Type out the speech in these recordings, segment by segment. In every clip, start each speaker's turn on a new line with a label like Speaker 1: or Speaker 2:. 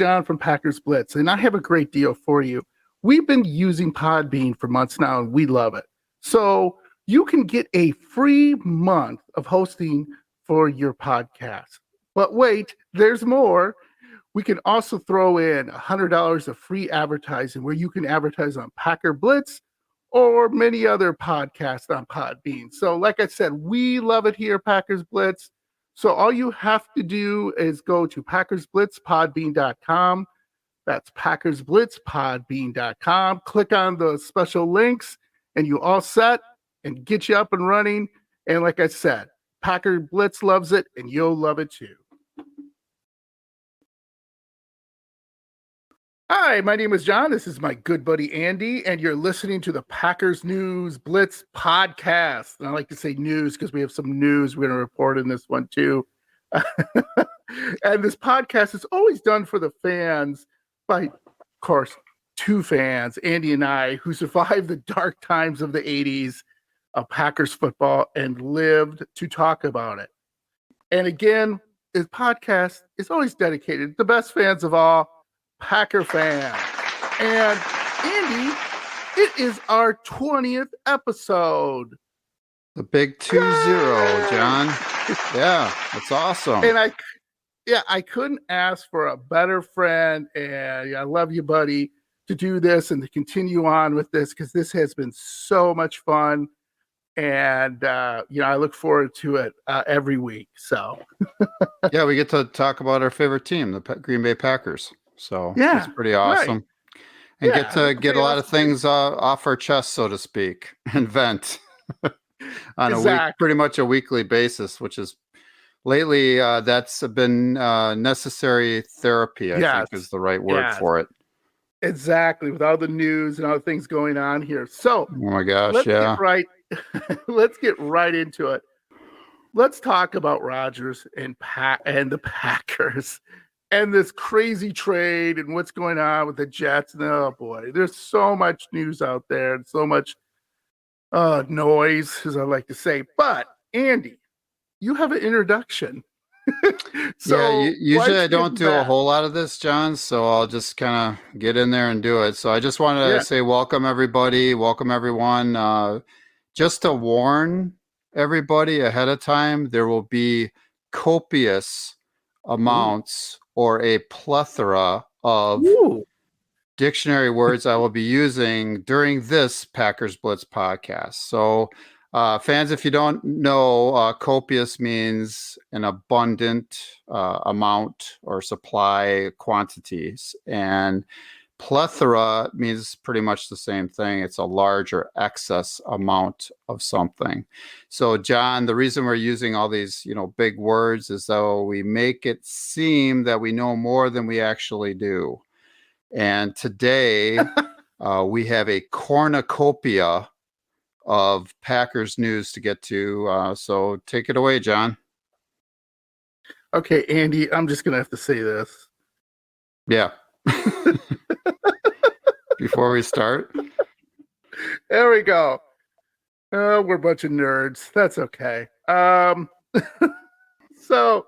Speaker 1: John from Packers Blitz, and I have a great deal for you. We've been using Podbean for months now, and we love it. So you can get a free month of hosting for your podcast. But wait, there's more. We can also throw in $100 of free advertising where you can advertise on Packer Blitz or many other podcasts on Podbean. So like I said, we love it here, Packers Blitz. So all you have to do is go to packersblitzpodbean.com. That's packersblitzpodbean.com. Click on the special links and you all set and get you up and running. And like I said, Packer Blitz loves it and you'll love it too. Hi, my name is John. This is my good buddy Andy, and you're listening to the Packers News Blitz podcast. And I like to say news because we have some news we're going to report in this one too. And this podcast is always done for the fans by, of course, two fans, Andy and I, who survived the dark times of the 80s of Packers football and lived to talk about it. And again, this podcast is always dedicated to the best fans of all, Packer fans. And Andy, it is our 20th episode.
Speaker 2: The big 2-0, John. Yeah, that's awesome.
Speaker 1: And I couldn't ask for a better friend, and I love you, buddy, to do this and to continue on with this because this has been so much fun. And I look forward to it every week. So
Speaker 2: yeah, we get to talk about our favorite team, the Green Bay Packers. So
Speaker 1: yeah,
Speaker 2: it's pretty awesome. Right. And get a lot of things off our chest, so to speak, and vent on pretty much a weekly basis, which is lately that's been necessary therapy, I think is the right word for it.
Speaker 1: Exactly, with all the news and all the things going on here. So
Speaker 2: oh my gosh,
Speaker 1: let's get right into it. Let's talk about Rodgers and the Packers. And this crazy trade and what's going on with the Jets. And oh boy, there's so much news out there and so much noise, as I like to say. But Andy, you have an introduction.
Speaker 2: Usually I don't do a whole lot of this, John. So I'll just kind of get in there and do it. So I just wanted to say welcome, everybody. Welcome, everyone. Just to warn everybody ahead of time, there will be copious amounts or a plethora of dictionary words I will be using during this Packers Blitz podcast. So fans, if you don't know, copious means an abundant amount or supply quantities. And plethora means pretty much the same thing. It's a large or excess amount of something. So, John, the reason we're using all these, big words is though we make it seem that we know more than we actually do. And today we have a cornucopia of Packers news to get to. So take it away, John.
Speaker 1: Okay, Andy, I'm just going to have to say this.
Speaker 2: Yeah. Before we start.
Speaker 1: There we go. We're a bunch of nerds. That's okay. So,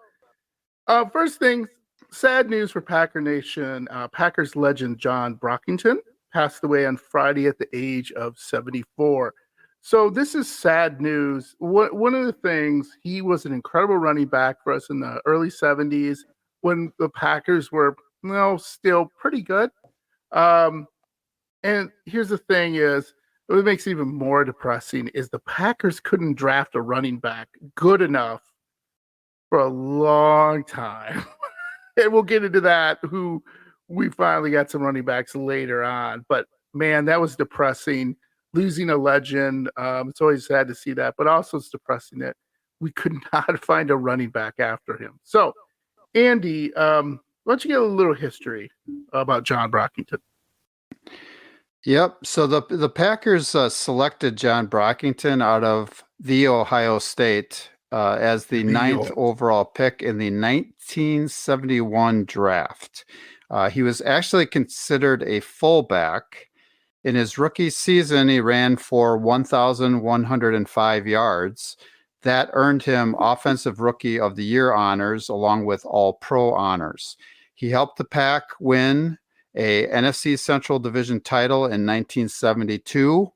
Speaker 1: first thing, sad news for Packer Nation. Packers legend John Brockington passed away on Friday at the age of 74. So this is sad news. One of the things, he was an incredible running back for us in the early 70s when the Packers were, still pretty good. And here's the thing is, what makes it even more depressing is the Packers couldn't draft a running back good enough for a long time. And we'll get into that, who we finally got some running backs later on. But, man, that was depressing. Losing a legend, it's always sad to see that. But also it's depressing that we could not find a running back after him. So, Andy, why don't you get a little history about John Brockington?
Speaker 2: Yep. So the Packers selected John Brockington out of The Ohio State as the ninth overall pick in the 1971 draft. He was actually considered a fullback. In his rookie season, he ran for 1,105 yards. That earned him Offensive Rookie of the Year honors along with All-Pro honors. He helped the Pack win a NFC Central Division title in 1972.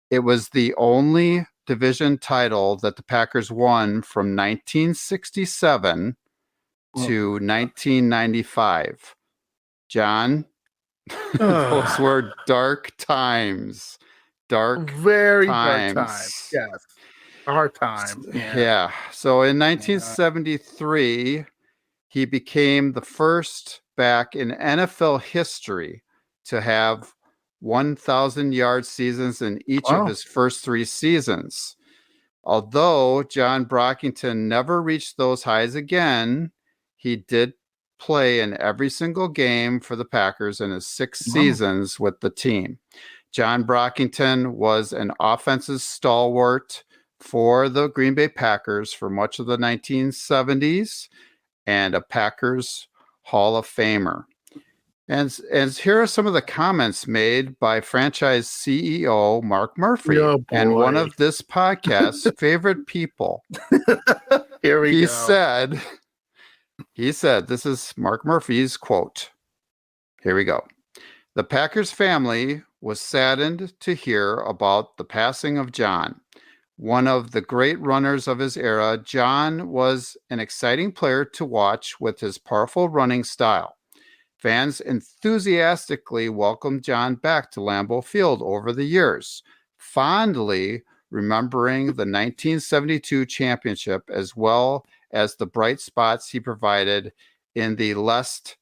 Speaker 2: It was the only division title that the Packers won from 1967 to 1995. John, those were dark times.
Speaker 1: Very dark times. Yes. Hard time.
Speaker 2: Yeah. So in 1973, he became the first back in NFL history to have 1,000-yard seasons in each of his first 3 seasons. Although John Brockington never reached those highs again, he did play in every single game for the Packers in his 6 seasons with the team. John Brockington was an offensive stalwart for the Green Bay Packers for much of the 1970s and a Packers Hall of Famer. And here are some of the comments made by franchise CEO Mark Murphy and one of this podcast's favorite people.
Speaker 1: Here we
Speaker 2: go. He said, this is Mark Murphy's quote. Here we go. The Packers family was saddened to hear about the passing of John. One of the great runners of his era, John was an exciting player to watch with his powerful running style. Fans enthusiastically welcomed John back to Lambeau Field over the years, fondly remembering the 1972 championship as well as the bright spots he provided in the less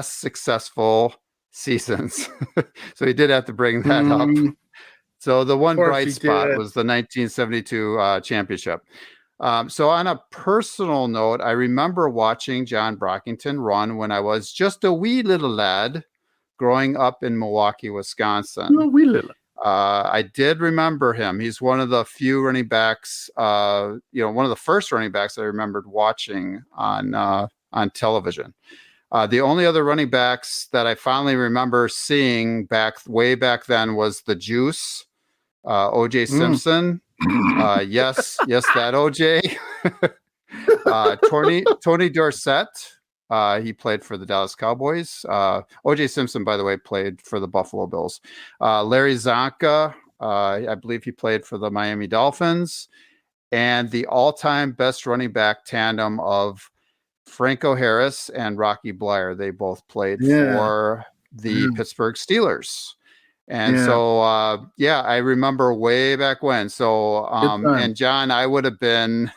Speaker 2: successful seasons. So he did have to bring that up. So the one bright spot was the 1972 championship. So on a personal note, I remember watching John Brockington run when I was just a wee little lad growing up in Milwaukee, Wisconsin. I did remember him. He's one of the few running backs, one of the first running backs I remembered watching on television. The only other running backs that I finally remember seeing way back then was the Juice, O.J. Simpson. Yes, that OJ. Tony Dorsett. He played for the Dallas Cowboys. O.J. Simpson, by the way, played for the Buffalo Bills. Larry Zonka, I believe he played for the Miami Dolphins. And the all-time best running back tandem of Franco Harris and Rocky Bleier. They both played for the Pittsburgh Steelers. And so, I remember way back when. So, and John, I would have been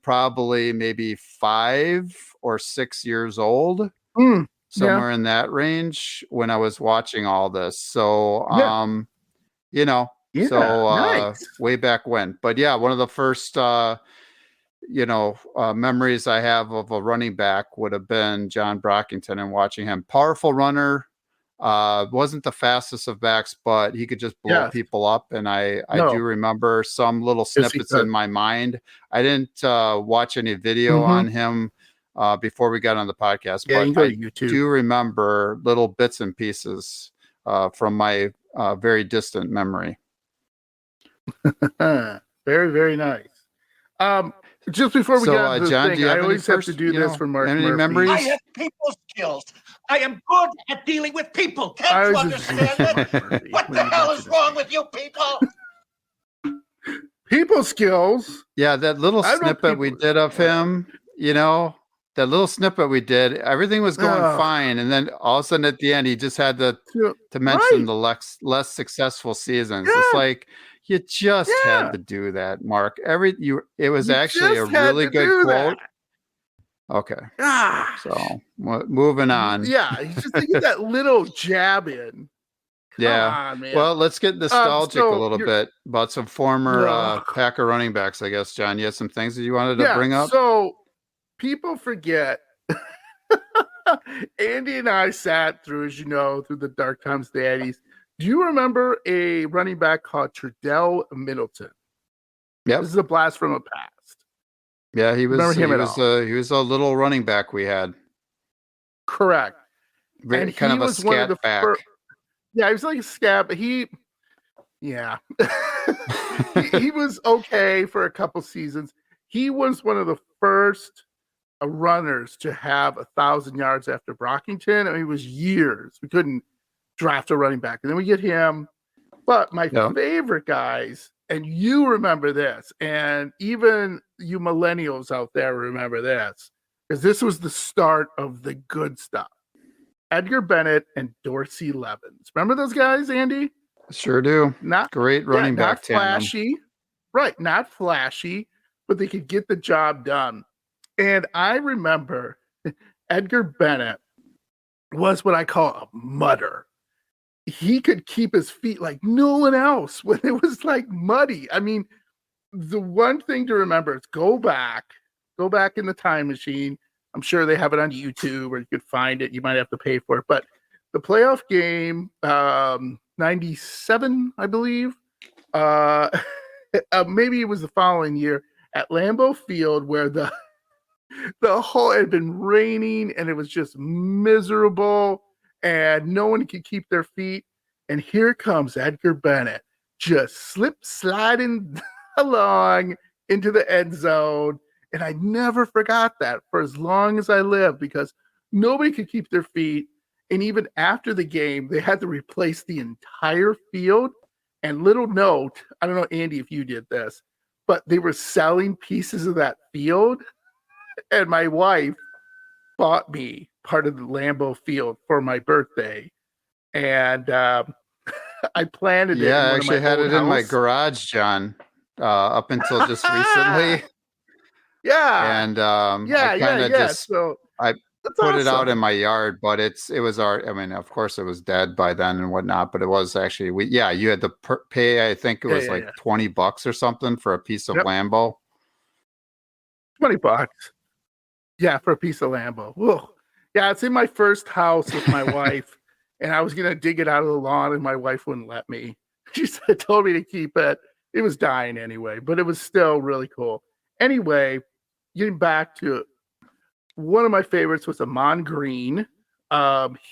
Speaker 2: probably maybe 5 or 6 years old, somewhere in that range when I was watching all this. So, nice. Way back when. But yeah, one of the first, memories I have of a running back would have been John Brockington and watching him. Powerful runner. Wasn't the fastest of backs, but he could just blow people up. And I do remember some little snippets in my mind. I didn't watch any video on him before we got on the podcast, but I do remember little bits and pieces from my very distant memory.
Speaker 1: Very, very nice. Just before we get on to the
Speaker 2: John,
Speaker 1: thing, I always have to do this for Mark Murphy.
Speaker 3: Memories? I have people skills. I am good at dealing with people. Can't you understand it? What the hell is wrong with you people?
Speaker 1: People skills.
Speaker 2: Yeah, that little snippet we did of him, that little snippet we did, everything was going fine. And then all of a sudden at the end, he just had to mention the less successful seasons. It's like, you just had to do that, Mark. It was actually a really good quote. Okay. So moving on.
Speaker 1: Yeah, he's just thinking that little jab in.
Speaker 2: Yeah. Well, let's get nostalgic a little bit about some former Packer running backs, I guess, John. You had some things that you wanted to bring up?
Speaker 1: So people forget. Andy and I sat through, as you know, through the dark times of the 80s. Do you remember a running back called Tredell Middleton?
Speaker 2: Yeah.
Speaker 1: This is a blast from the past.
Speaker 2: Yeah, he was a little running back we had.
Speaker 1: Correct.
Speaker 2: And kind of a scat back.
Speaker 1: Yeah, he was like a scat, but he was okay for a couple seasons. He was one of the first runners to have 1,000 yards after Brockington. I mean, it was years. We couldn't draft a running back. And then we get him. But my favorite guys, and you remember this, and even you millennials out there remember this, because this was the start of the good stuff. Edgar Bennett and Dorsey Levens. Remember those guys, Andy?
Speaker 2: Sure do.
Speaker 1: Not
Speaker 2: great running back tandem.
Speaker 1: Flashy. Right, not flashy, but they could get the job done. And I remember Edgar Bennett was what I call a mudder. He could keep his feet like no one else when it was like muddy. I mean, the one thing to remember is go back in the time machine. I'm sure they have it on YouTube or you could find it. You might have to pay for it. But the playoff game, 97, I believe, maybe it was the following year at Lambeau Field where the whole it had been raining and it was just miserable and no one could keep their feet. And here comes Edgar Bennett just sliding along into the end zone. And I never forgot that for as long as I lived because nobody could keep their feet. And even after the game, they had to replace the entire field. And little note, I don't know, Andy, if you did this, but they were selling pieces of that field. And my wife bought me part of the Lambeau Field for my birthday. And I planted it.
Speaker 2: Yeah, I actually had it in my garage, John, up until just recently.
Speaker 1: Yeah.
Speaker 2: And I kind of just
Speaker 1: so
Speaker 2: I put it out in my yard, but it was I mean, of course it was dead by then and whatnot, but it was actually you had to pay, I think it was $20 or something for a piece of Lambeau.
Speaker 1: $20. Yeah, for a piece of Lambeau. Whoa. Yeah, it's in my first house with my wife, and I was gonna dig it out of the lawn, and my wife wouldn't let me. She told me to keep it. It was dying anyway, but it was still really cool. Anyway, getting back to it, one of my favorites was Amon Green.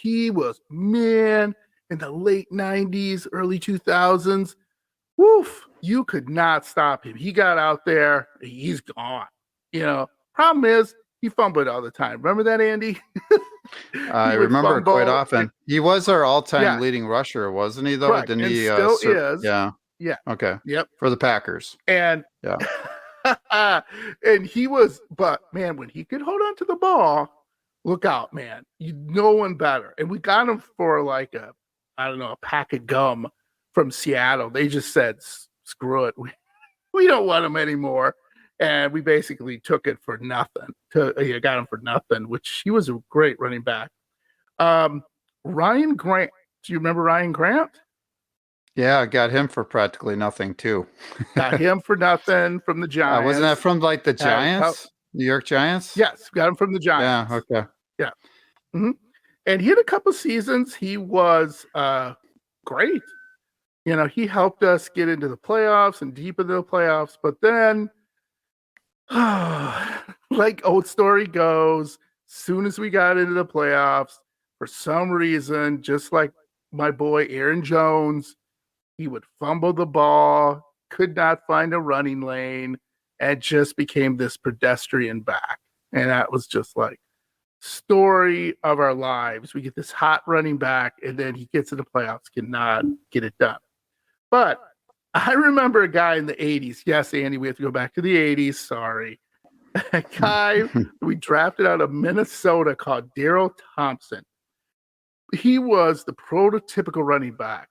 Speaker 1: He was, man, in the late 90s, early 2000s. Woof, you could not stop him. He got out there, he's gone. Problem is, he fumbled all the time. Remember that, Andy?
Speaker 2: I remember quite often. He was our all-time leading rusher, wasn't he, though?
Speaker 1: Right.
Speaker 2: Didn't he?
Speaker 1: Still is.
Speaker 2: Yeah.
Speaker 1: Yeah.
Speaker 2: Okay.
Speaker 1: Yep.
Speaker 2: For the Packers.
Speaker 1: And and he was, but man, when he could hold on to the ball, look out, man. No one better. And we got him for like a pack of gum from Seattle. They just said, screw it. We don't want him anymore. And we basically took it for nothing. Got him for nothing, which he was a great running back. Ryan Grant. Do you remember Ryan Grant?
Speaker 2: Yeah, I got him for practically nothing too.
Speaker 1: Got him for nothing from the Giants.
Speaker 2: Wasn't that from like the Giants? New York Giants?
Speaker 1: Yes, got him from the Giants.
Speaker 2: Yeah, okay.
Speaker 1: Yeah. Mm-hmm. And he had a couple seasons. He was great. He helped us get into the playoffs and deep into the playoffs. But then, like old story goes, soon as we got into the playoffs, for some reason, just like my boy Aaron Jones, he would fumble the ball, could not find a running lane, and just became this pedestrian back. And that was just like story of our lives. We get this hot running back, and then he gets to the playoffs, cannot get it done. But I remember a guy in the 80s. Yes, Andy, we have to go back to the 80s. Sorry. A guy we drafted out of Minnesota called Daryl Thompson. He was the prototypical running back.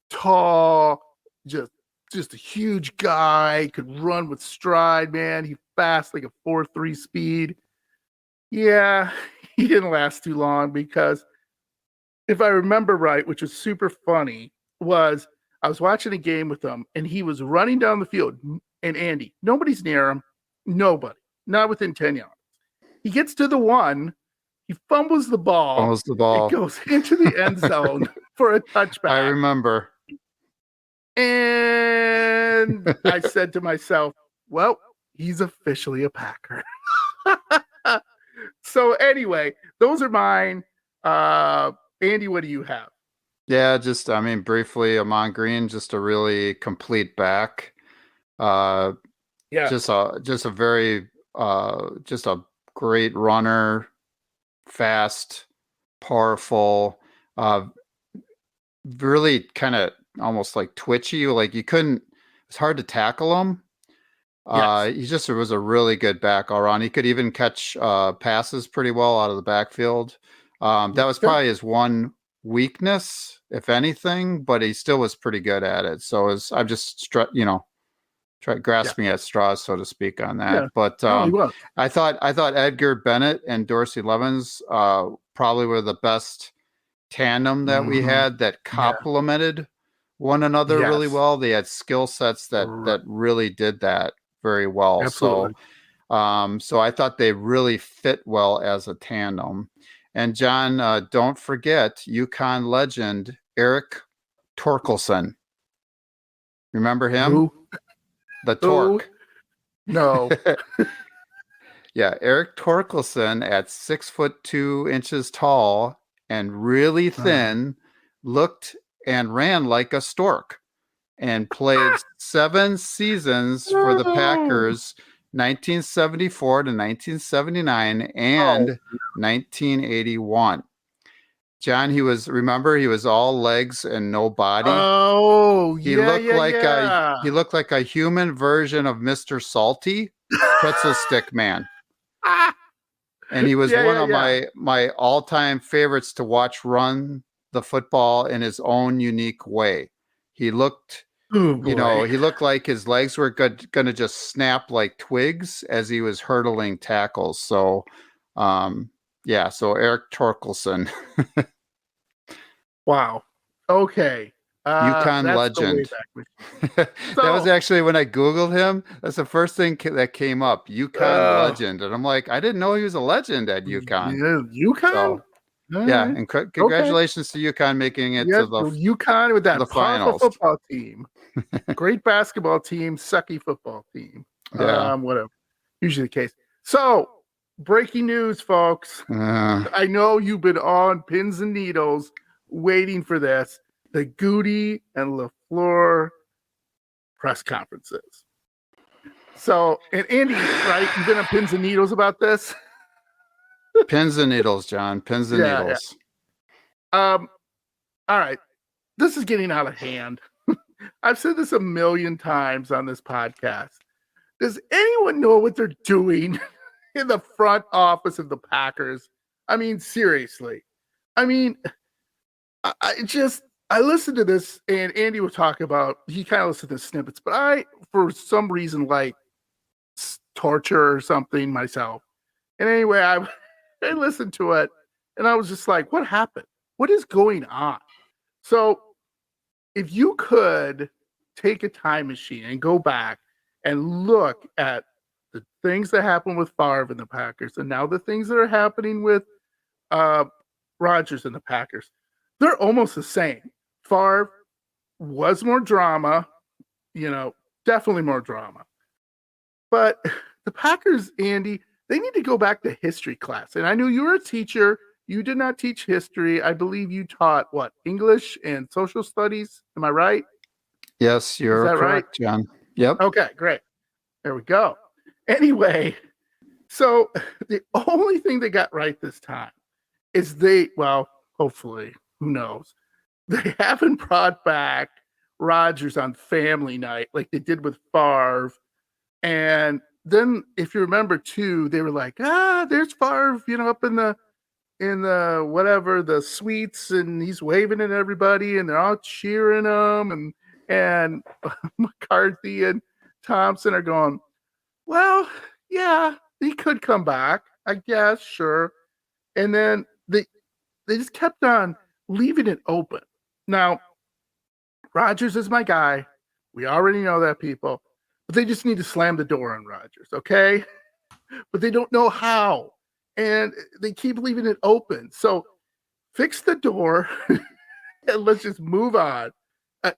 Speaker 1: Tall, just a huge guy, could run with stride, man. He fast like a 4.3 speed. Yeah, he didn't last too long because if I remember right, which was super funny, was I was watching a game with him and he was running down the field. And Andy, nobody's near him. Nobody. Not within 10 yards. He gets to the one. He fumbles the ball. It goes into the end zone for a touchback.
Speaker 2: I remember.
Speaker 1: And I said to myself, well, he's officially a Packer. So anyway, those are mine. Andy, what do you have?
Speaker 2: Yeah, briefly, Amon Green, just a really complete back. Just a very, just a great runner, fast, powerful, really kind of almost like twitchy. Like it's hard to tackle him.
Speaker 1: Yes.
Speaker 2: He just was a really good back all around. He could even catch passes pretty well out of the backfield. That was probably his one weakness, if anything, but he still was pretty good at it. So I'm just grasping at straws, so to speak, on that.
Speaker 1: Yeah.
Speaker 2: But I thought Edgar Bennett and Dorsey Levens probably were the best tandem that we had that complemented one another really well. They had skill sets that really did that very well.
Speaker 1: Absolutely.
Speaker 2: So I thought they really fit well as a tandem. And John, don't forget UConn legend Eric Torkelson. Remember him?
Speaker 1: Who?
Speaker 2: The Torque.
Speaker 1: No.
Speaker 2: Yeah, Eric Torkelson at 6'2" tall and really thin, looked and ran like a stork, and played 7 seasons for the Packers, 1974 to 1979 and 1981. John, he was all legs and no body.
Speaker 1: Oh,
Speaker 2: he looked like a human version of Mr. Salty, pretzel stick man. And he was one of my all-time favorites to watch run the football in his own unique way. He looked, he looked like his legs were going to just snap like twigs as he was hurdling tackles. So, so Eric Torkelson.
Speaker 1: Wow. Okay.
Speaker 2: UConn legend. That was actually when I Googled him. That's the first thing that came up. UConn legend. And I'm like, I didn't know he was a legend at UConn.
Speaker 1: Yeah, UConn?
Speaker 2: So, and congratulations to UConn making it to the
Speaker 1: UConn with that
Speaker 2: the finals.
Speaker 1: Football team. Great basketball team, sucky football team.
Speaker 2: Yeah.
Speaker 1: Whatever. Usually the case. So, breaking news, folks. I know you've been on pins and needles waiting for this. The Goody and LaFleur press conferences. So, and Andy, right? You've been on pins and needles about this?
Speaker 2: Pins and needles, John. Pins and needles.
Speaker 1: Yeah. All right. This is getting out of hand. I've said this a million times on this podcast. Does anyone know what they're doing in the front office of the Packers? I mean, seriously. I mean, I listened to this, and Andy was talking about, he kind of listened to snippets, but I, for some reason, like torture or something myself. And anyway, I listened to it, and I was just like, what happened? What is going on? So if you could take a time machine and go back and look at the things that happened with Favre and the Packers, and now the things that are happening with Rodgers and the Packers, they're almost the same. Favre was more drama, definitely more drama. But the Packers, Andy, they need to go back to history class. And I knew you were a teacher. You did not teach history. I believe you taught, English and social studies? Am I right?
Speaker 2: Yes, you're correct, right? John. Yep.
Speaker 1: Okay, great. There we go. Anyway, so the only thing they got right this time is hopefully, who knows? They haven't brought back Rodgers on family night like they did with Favre. And then, if you remember too, they were like, there's Favre, up in the whatever, the suites, and he's waving at everybody, and they're all cheering him, and McCarthy and Thompson are going, well, yeah, he could come back, I guess, sure. And then they just kept on leaving it open. Now, Rodgers is my guy. We already know that, people. But they just need to slam the door on Rodgers, okay? But they don't know how. And they keep leaving it open. So fix the door and let's just move on.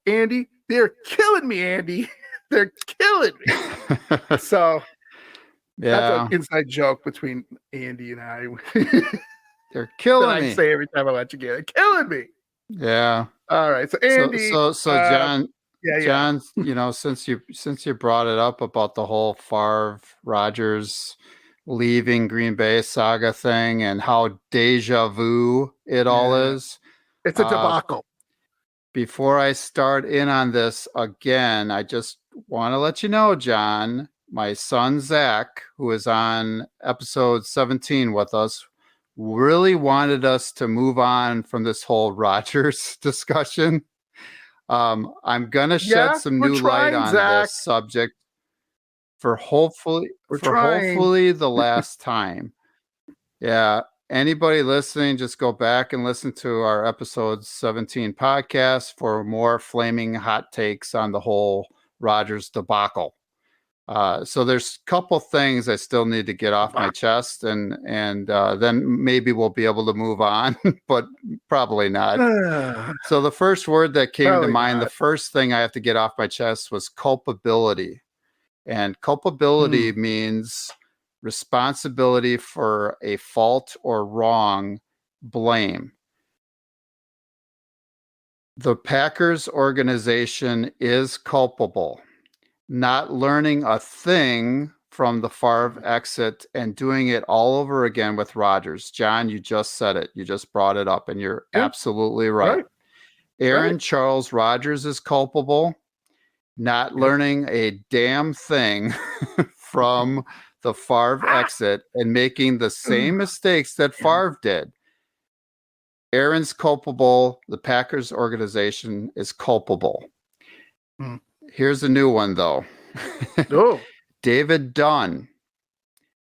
Speaker 1: Andy, they're killing me, Andy. They're killing me. So that's an inside joke between Andy and I.
Speaker 2: They're killing me.
Speaker 1: I say every time I watch a game. They're killing me.
Speaker 2: Yeah.
Speaker 1: All right. So Andy.
Speaker 2: So John. John, since you brought it up about the whole Favre Rodgers leaving Green Bay saga thing and how deja vu it all is.
Speaker 1: It's a debacle.
Speaker 2: Before I start in on this again, I just want to let you know, John, my son Zach, who is on episode 17 with us, really wanted us to move on from this whole Rodgers discussion. I'm going to shed some new light on this subject for hopefully the last time. Yeah. Anybody listening, just go back and listen to our episode 17 podcast for more flaming hot takes on the whole Rodgers debacle. So there's a couple things I still need to get off my chest, and then maybe we'll be able to move on, but probably not. So the first word that came to mind, the first thing I have to get off my chest was culpability. And culpability means responsibility for a fault or wrong, blame. The Packers organization is culpable. Not learning a thing from the Favre exit and doing it all over again with Rodgers. John, you just said it. You just brought it up, and you're absolutely right. Aaron Charles Rodgers is culpable. Not learning a damn thing from the Favre exit and making the same mistakes that Favre did. Aaron's culpable. The Packers organization is culpable. Here's a new one, though. David Dunn,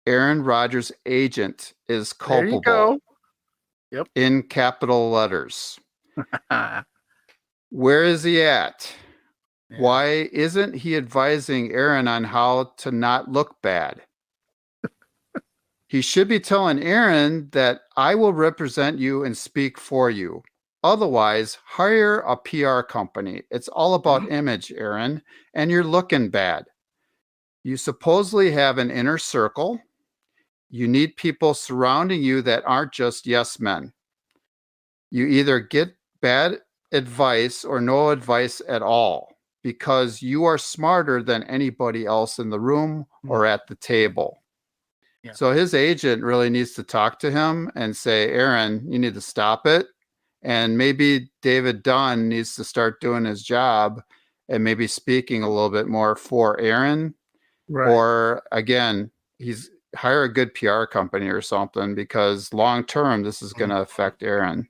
Speaker 2: Aaron Rodgers' agent, is culpable. There you go. Yep. In capital letters. Where is he at? Yeah. Why isn't he advising Aaron on how to not look bad? He should be telling Aaron that I will represent you and speak for you. Otherwise, hire a PR company. It's all about image, Aaron, and you're looking bad. You supposedly have an inner circle. You need people surrounding you that aren't just yes men. You either get bad advice or no advice at all, because you are smarter than anybody else in the room or at the table. Yeah. So his agent really needs to talk to him and say, Aaron, you need to stop it. And maybe David Dunn needs to start doing his job and maybe speaking a little bit more for Aaron. Right. Or again, he's hire a good PR company or something, because long-term, this is going to affect Aaron.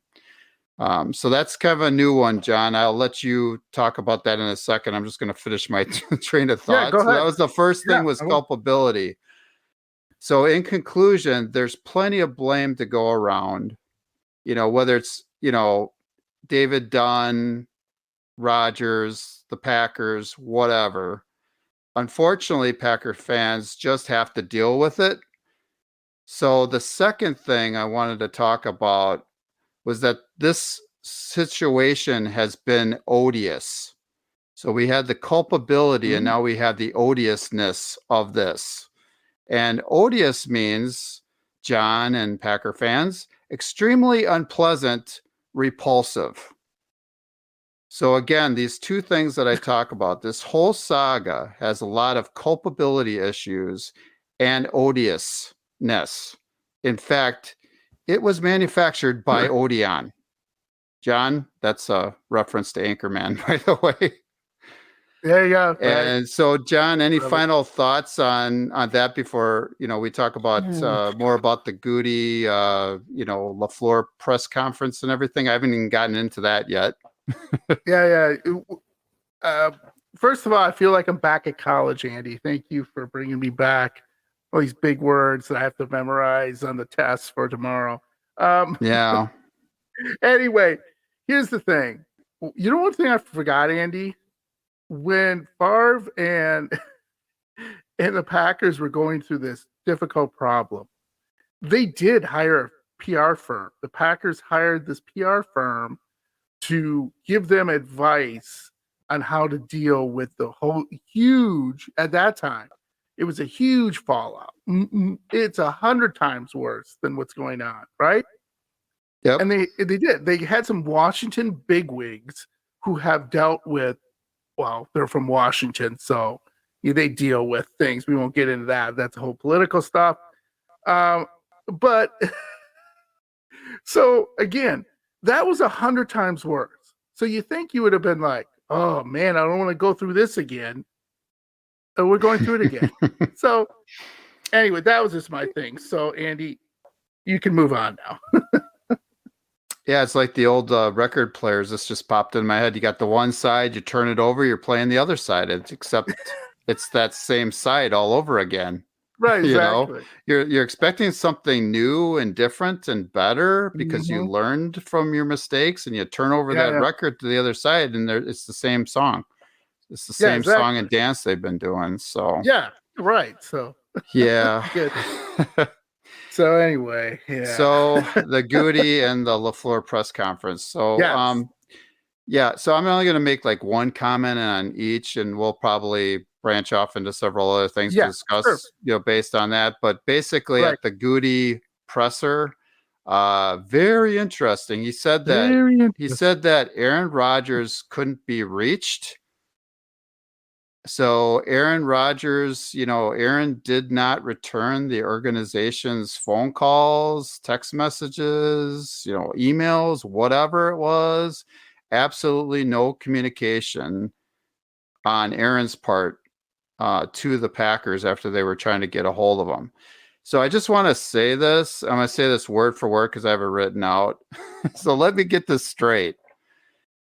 Speaker 2: So that's kind of a new one, John. I'll let you talk about that in a second. I'm just going to finish my train of thought. So that was the first thing, was culpability. So in conclusion, there's plenty of blame to go around, whether it's, David Dunn, Rodgers, the Packers, whatever. Unfortunately, Packer fans just have to deal with it. So the second thing I wanted to talk about was that this situation has been odious. So we had the culpability, and now we have the odiousness of this. And odious means, John and Packer fans, extremely unpleasant, repulsive. So again, these two things that I talk about, this whole saga has a lot of culpability issues and odiousness. In fact, it was manufactured by Odeon. John, that's a reference to Anchorman, by the way.
Speaker 1: Yeah, yeah.
Speaker 2: And so, John, any final thoughts on that before we talk about more about the Goody, LaFleur press conference and everything? I haven't even gotten into that yet.
Speaker 1: Yeah. First of all, I feel like I'm back at college, Andy. Thank you for bringing me back. All these big words that I have to memorize on the test for tomorrow.
Speaker 2: Yeah.
Speaker 1: Anyway, here's the thing. One thing I forgot, Andy? When Favre and the Packers were going through this difficult problem, they did hire a PR firm. The Packers hired this PR firm to give them advice on how to deal with the whole huge, at that time, it was a huge fallout. It's 100 times worse than what's going on, right?
Speaker 2: Yep.
Speaker 1: And they did. They had some Washington bigwigs who have dealt with, well, they're from Washington, so they deal with things. We won't get into that. That's the whole political stuff. But so again, that was 100 times worse. So you think you would have been like, oh man, I don't want to go through this again. We're going through it again. So anyway, that was just my thing. So Andy, you can move on now.
Speaker 2: Yeah, it's like the old record players. This just popped in my head. You got the one side, you turn it over, you're playing the other side. Except it's that same side all over again.
Speaker 1: Right,
Speaker 2: exactly.
Speaker 1: You
Speaker 2: know, you're expecting something new and different and better because you learned from your mistakes, and you turn over that record to the other side, and it's the same song. It's the same song and dance they've been doing. So
Speaker 1: yeah, right. So
Speaker 2: yeah.
Speaker 1: Good. So anyway,
Speaker 2: So the Goody and the LaFleur press conference. So so I'm only going to make like one comment on each, and we'll probably branch off into several other things to discuss, based on that. But basically, at the Goody presser, very interesting. He said that Aaron Rodgers couldn't be reached. So Aaron Rodgers, Aaron did not return the organization's phone calls, text messages, emails, whatever it was. Absolutely no communication on Aaron's part to the Packers after they were trying to get a hold of him. So I just want to say this. I'm going to say this word for word because I have it written out. So let me get this straight.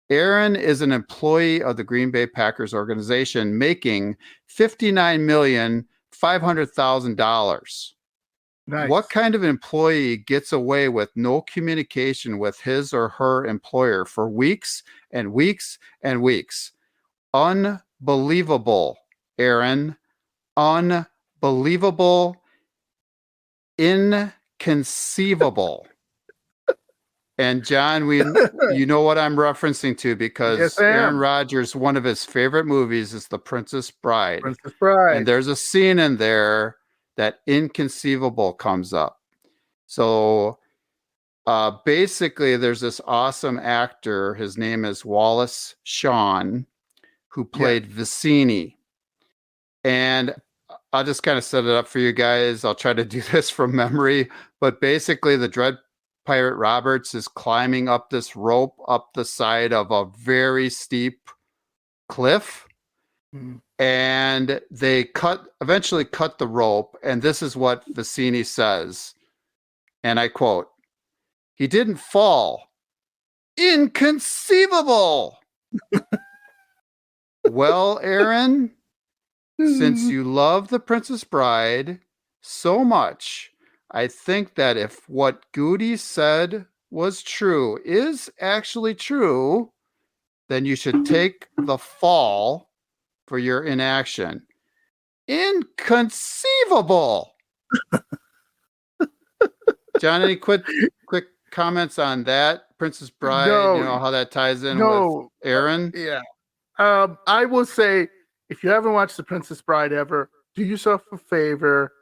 Speaker 2: Aaron is an employee of the Green Bay Packers organization making $59,500,000. Nice. What kind of employee gets away with no communication with his or her employer for weeks and weeks and weeks? Unbelievable, Aaron. Unbelievable. Inconceivable. And John, you know what I'm referencing to because Aaron Rodgers, one of his favorite movies is The Princess Bride.
Speaker 1: Princess Bride.
Speaker 2: And there's a scene in there that inconceivable comes up. So basically, there's this awesome actor. His name is Wallace Shawn, who played Vicini. And I'll just kind of set it up for you guys. I'll try to do this from memory. But basically, the Dread Pirate Roberts is climbing up this rope up the side of a very steep cliff, and they eventually cut the rope, and this is what Vicini says, and I quote, "He didn't fall. Inconceivable." Well, Aaron, since you love The Princess Bride so much, I think that if what Goody said was true, is actually true, then you should take the fall for your inaction. Inconceivable. John, any quick comments on that? Princess Bride, how that ties in with Aaron?
Speaker 1: Yeah. I will say, if you haven't watched The Princess Bride ever, do yourself a favor,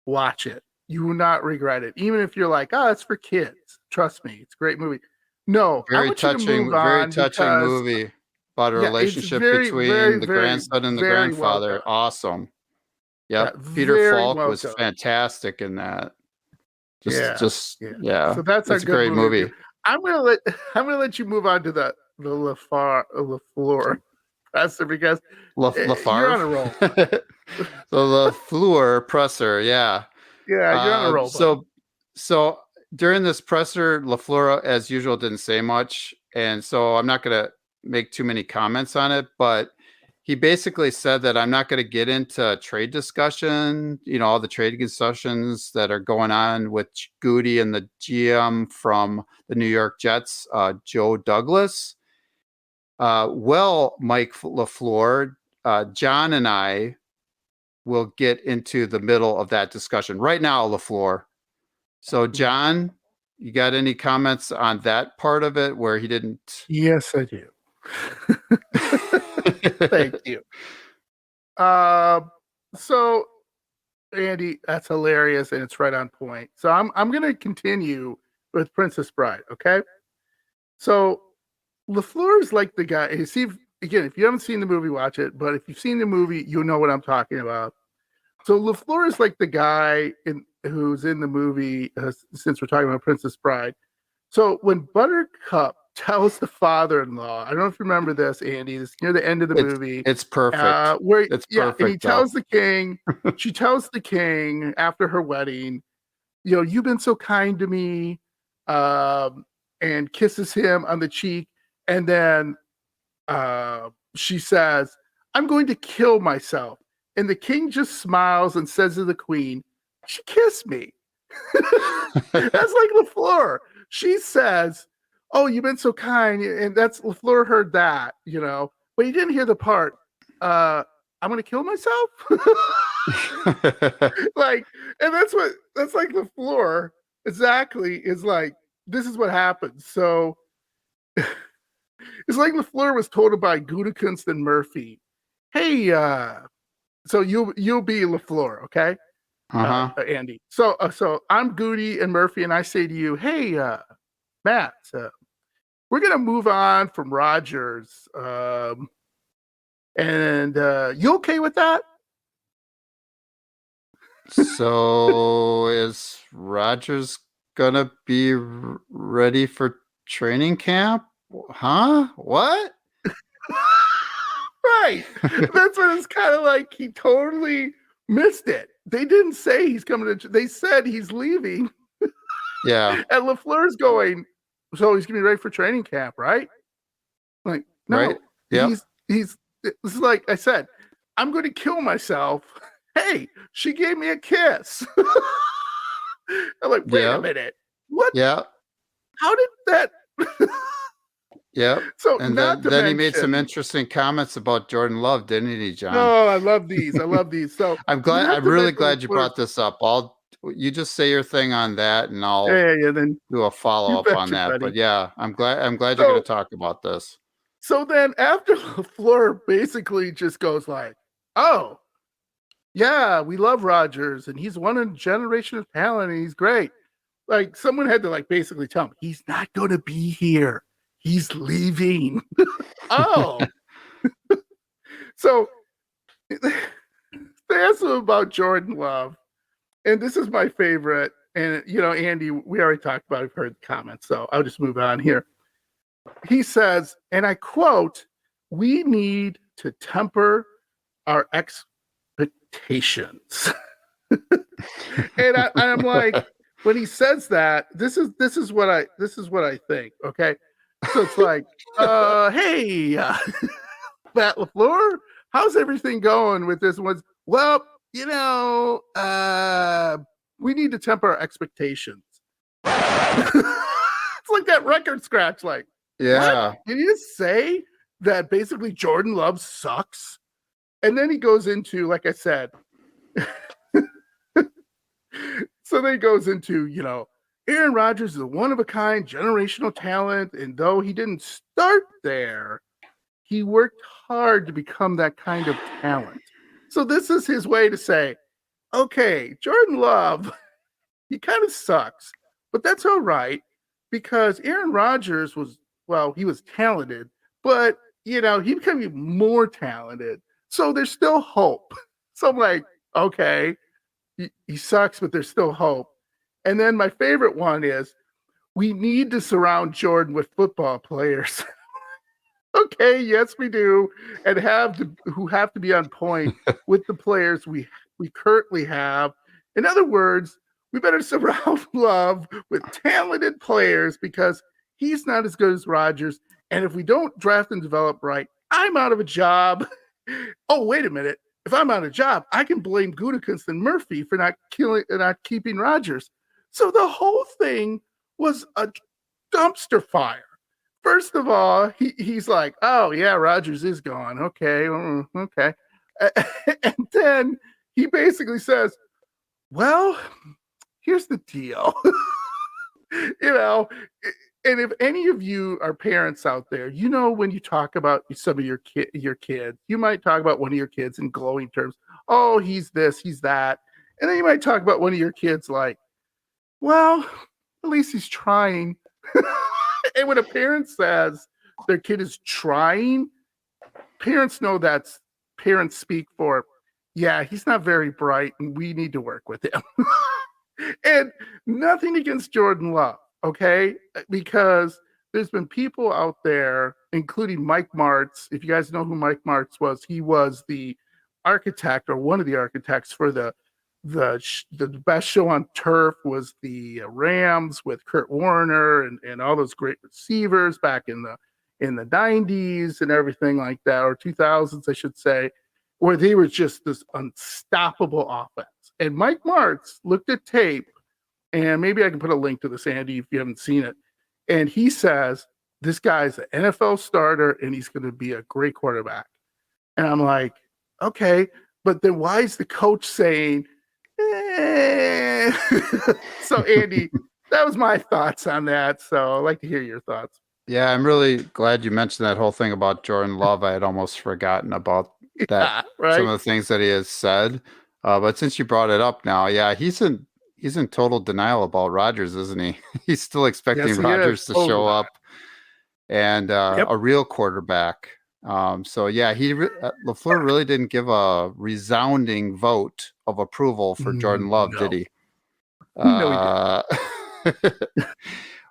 Speaker 1: watch it. You will not regret it. Even if you're like, oh, it's for kids. Trust me, it's a great movie. No,
Speaker 2: very touching movie about a relationship between the grandson and the grandfather. Awesome. Yep. Peter Falk was fantastic in that. So that's a great movie.
Speaker 1: I'm gonna let you move on to the LaFleur presser because you're on a roll.
Speaker 2: So the LaFleur presser,
Speaker 1: Yeah, you're on a roll.
Speaker 2: So during this presser, LaFleur, as usual, didn't say much, and so I'm not going to make too many comments on it. But he basically said that I'm not going to get into trade discussion. All the trade discussions that are going on with Goody and the GM from the New York Jets, Joe Douglas. Mike LaFleur, John and I will get into the middle of that discussion right now, LaFleur. So, John, you got any comments on that part of it where he didn't?
Speaker 1: Yes, I do. Thank you. So, Andy, that's hilarious and it's right on point. So I'm going to continue with Princess Bride. Okay. So LaFleur is like the guy. See, again, if you haven't seen the movie, watch it. But if you've seen the movie, you'll know what I'm talking about. So LaFleur is like the guy who's in the movie, since we're talking about Princess Bride. So when Buttercup tells the father-in-law, I don't know if you remember this, Andy, this near the end of the movie.
Speaker 2: It's perfect. It's perfect.
Speaker 1: And he tells the king, she tells the king after her wedding, you've been so kind to me, and kisses him on the cheek. And then she says, I'm going to kill myself. And the king just smiles and says to the queen, she kissed me. That's like LaFleur. She says, oh, you've been so kind. And that's LaFleur heard that, but he didn't hear the part, I'm going to kill myself. And that's like LaFleur exactly is like, this is what happens. So it's like LaFleur was told by Gutekunst and Murphy, hey, so you'll be LaFleur, okay? Andy. So I'm Goody and Murphy, and I say to you, hey, Matt, we're gonna move on from Rodgers, and you okay with that?
Speaker 2: So is Rodgers gonna be ready for training camp? Huh? What?
Speaker 1: Right. That's what it's kind of like. He totally missed it. They didn't say he's coming to. They said he's leaving.
Speaker 2: Yeah.
Speaker 1: And LaFleur's going, so he's gonna be ready for training camp, right? Like, no.
Speaker 2: Right. Yeah.
Speaker 1: He's. This is like I said. I'm going to kill myself. Hey, she gave me a kiss. I'm like, wait a minute. What?
Speaker 2: Yeah.
Speaker 1: How did that?
Speaker 2: Yep.
Speaker 1: So
Speaker 2: and then he made some interesting comments about Jordan Love, didn't he, John?
Speaker 1: Oh, I love these. So
Speaker 2: I'm really glad you brought this up. You just say your thing on that, and I'll
Speaker 1: then
Speaker 2: do a follow up on that.
Speaker 1: Buddy.
Speaker 2: But yeah, I'm glad you're going to talk about this.
Speaker 1: So then after LaFleur basically just goes like, oh, yeah, we love Rodgers, and he's one in a generation of talent, and he's great. Like someone had to like basically tell him he's not going to be here. He's leaving. Oh. So they asked him about Jordan Love. And this is my favorite. And, Andy, we already talked about it. I've heard the comments. So I'll just move on here. He says, and I quote, we need to temper our expectations. And I'm like, when he says that, this is what I think. Okay. So it's like, hey, Matt LaFleur, how's everything going with this one? Well, we need to temper our expectations. It's like that record scratch. Like,
Speaker 2: yeah,
Speaker 1: what? Did you just say that basically Jordan Love sucks? And then he goes into, like I said, so then he goes into, Aaron Rodgers is a one-of-a-kind generational talent, and though he didn't start there, he worked hard to become that kind of talent. So this is his way to say, okay, Jordan Love, he kind of sucks, but that's all right, because Aaron Rodgers he was talented, but, he became even more talented. So there's still hope. So I'm like, okay, he sucks, but there's still hope. And then my favorite one is, we need to surround Jordan with football players. Okay, yes, we do, and who have to be on point with the players we currently have. In other words, we better surround Love with talented players because he's not as good as Rodgers. And if we don't draft and develop right, I'm out of a job. Oh, wait a minute. If I'm out of a job, I can blame Gutekunst and Murphy for not keeping Rodgers. So the whole thing was a dumpster fire. First of all, he's like, oh, yeah, Rodgers is gone. Okay, okay. And then he basically says, well, here's the deal. And if any of you are parents out there, when you talk about some of your kids, you might talk about one of your kids in glowing terms. Oh, he's this, he's that. And then you might talk about one of your kids like, well, at least he's trying. And when a parent says their kid is trying, parents know parents speak for, yeah, he's not very bright, and we need to work with him. And nothing against Jordan Love, okay? Because there's been people out there, including Mike Martz. If you guys know who Mike Martz was, he was the architect or one of the architects for the best show on turf was the Rams with Kurt Warner and all those great receivers back in the 90s and everything like that, or 2000s, I should say, where they were just this unstoppable offense. And Mike Martz looked at tape, and maybe I can put a link to this, Andy, if you haven't seen it. And he says, this guy's an NFL starter, and he's going to be a great quarterback. And I'm like, okay, but then why is the coach saying, eh? So, Andy, that was my thoughts on that. So I'd like to hear your thoughts.
Speaker 2: Yeah, I'm really glad you mentioned that whole thing about Jordan Love. I had almost forgotten about that.
Speaker 1: Yeah, right?
Speaker 2: Some of the things that he has said. But since you brought it up now, yeah, he's in total denial about Rodgers, isn't he? He's still expecting Rodgers to show up and a real quarterback. So yeah, LaFleur really didn't give a resounding vote of approval for Jordan Love, did he?
Speaker 1: No, he didn't.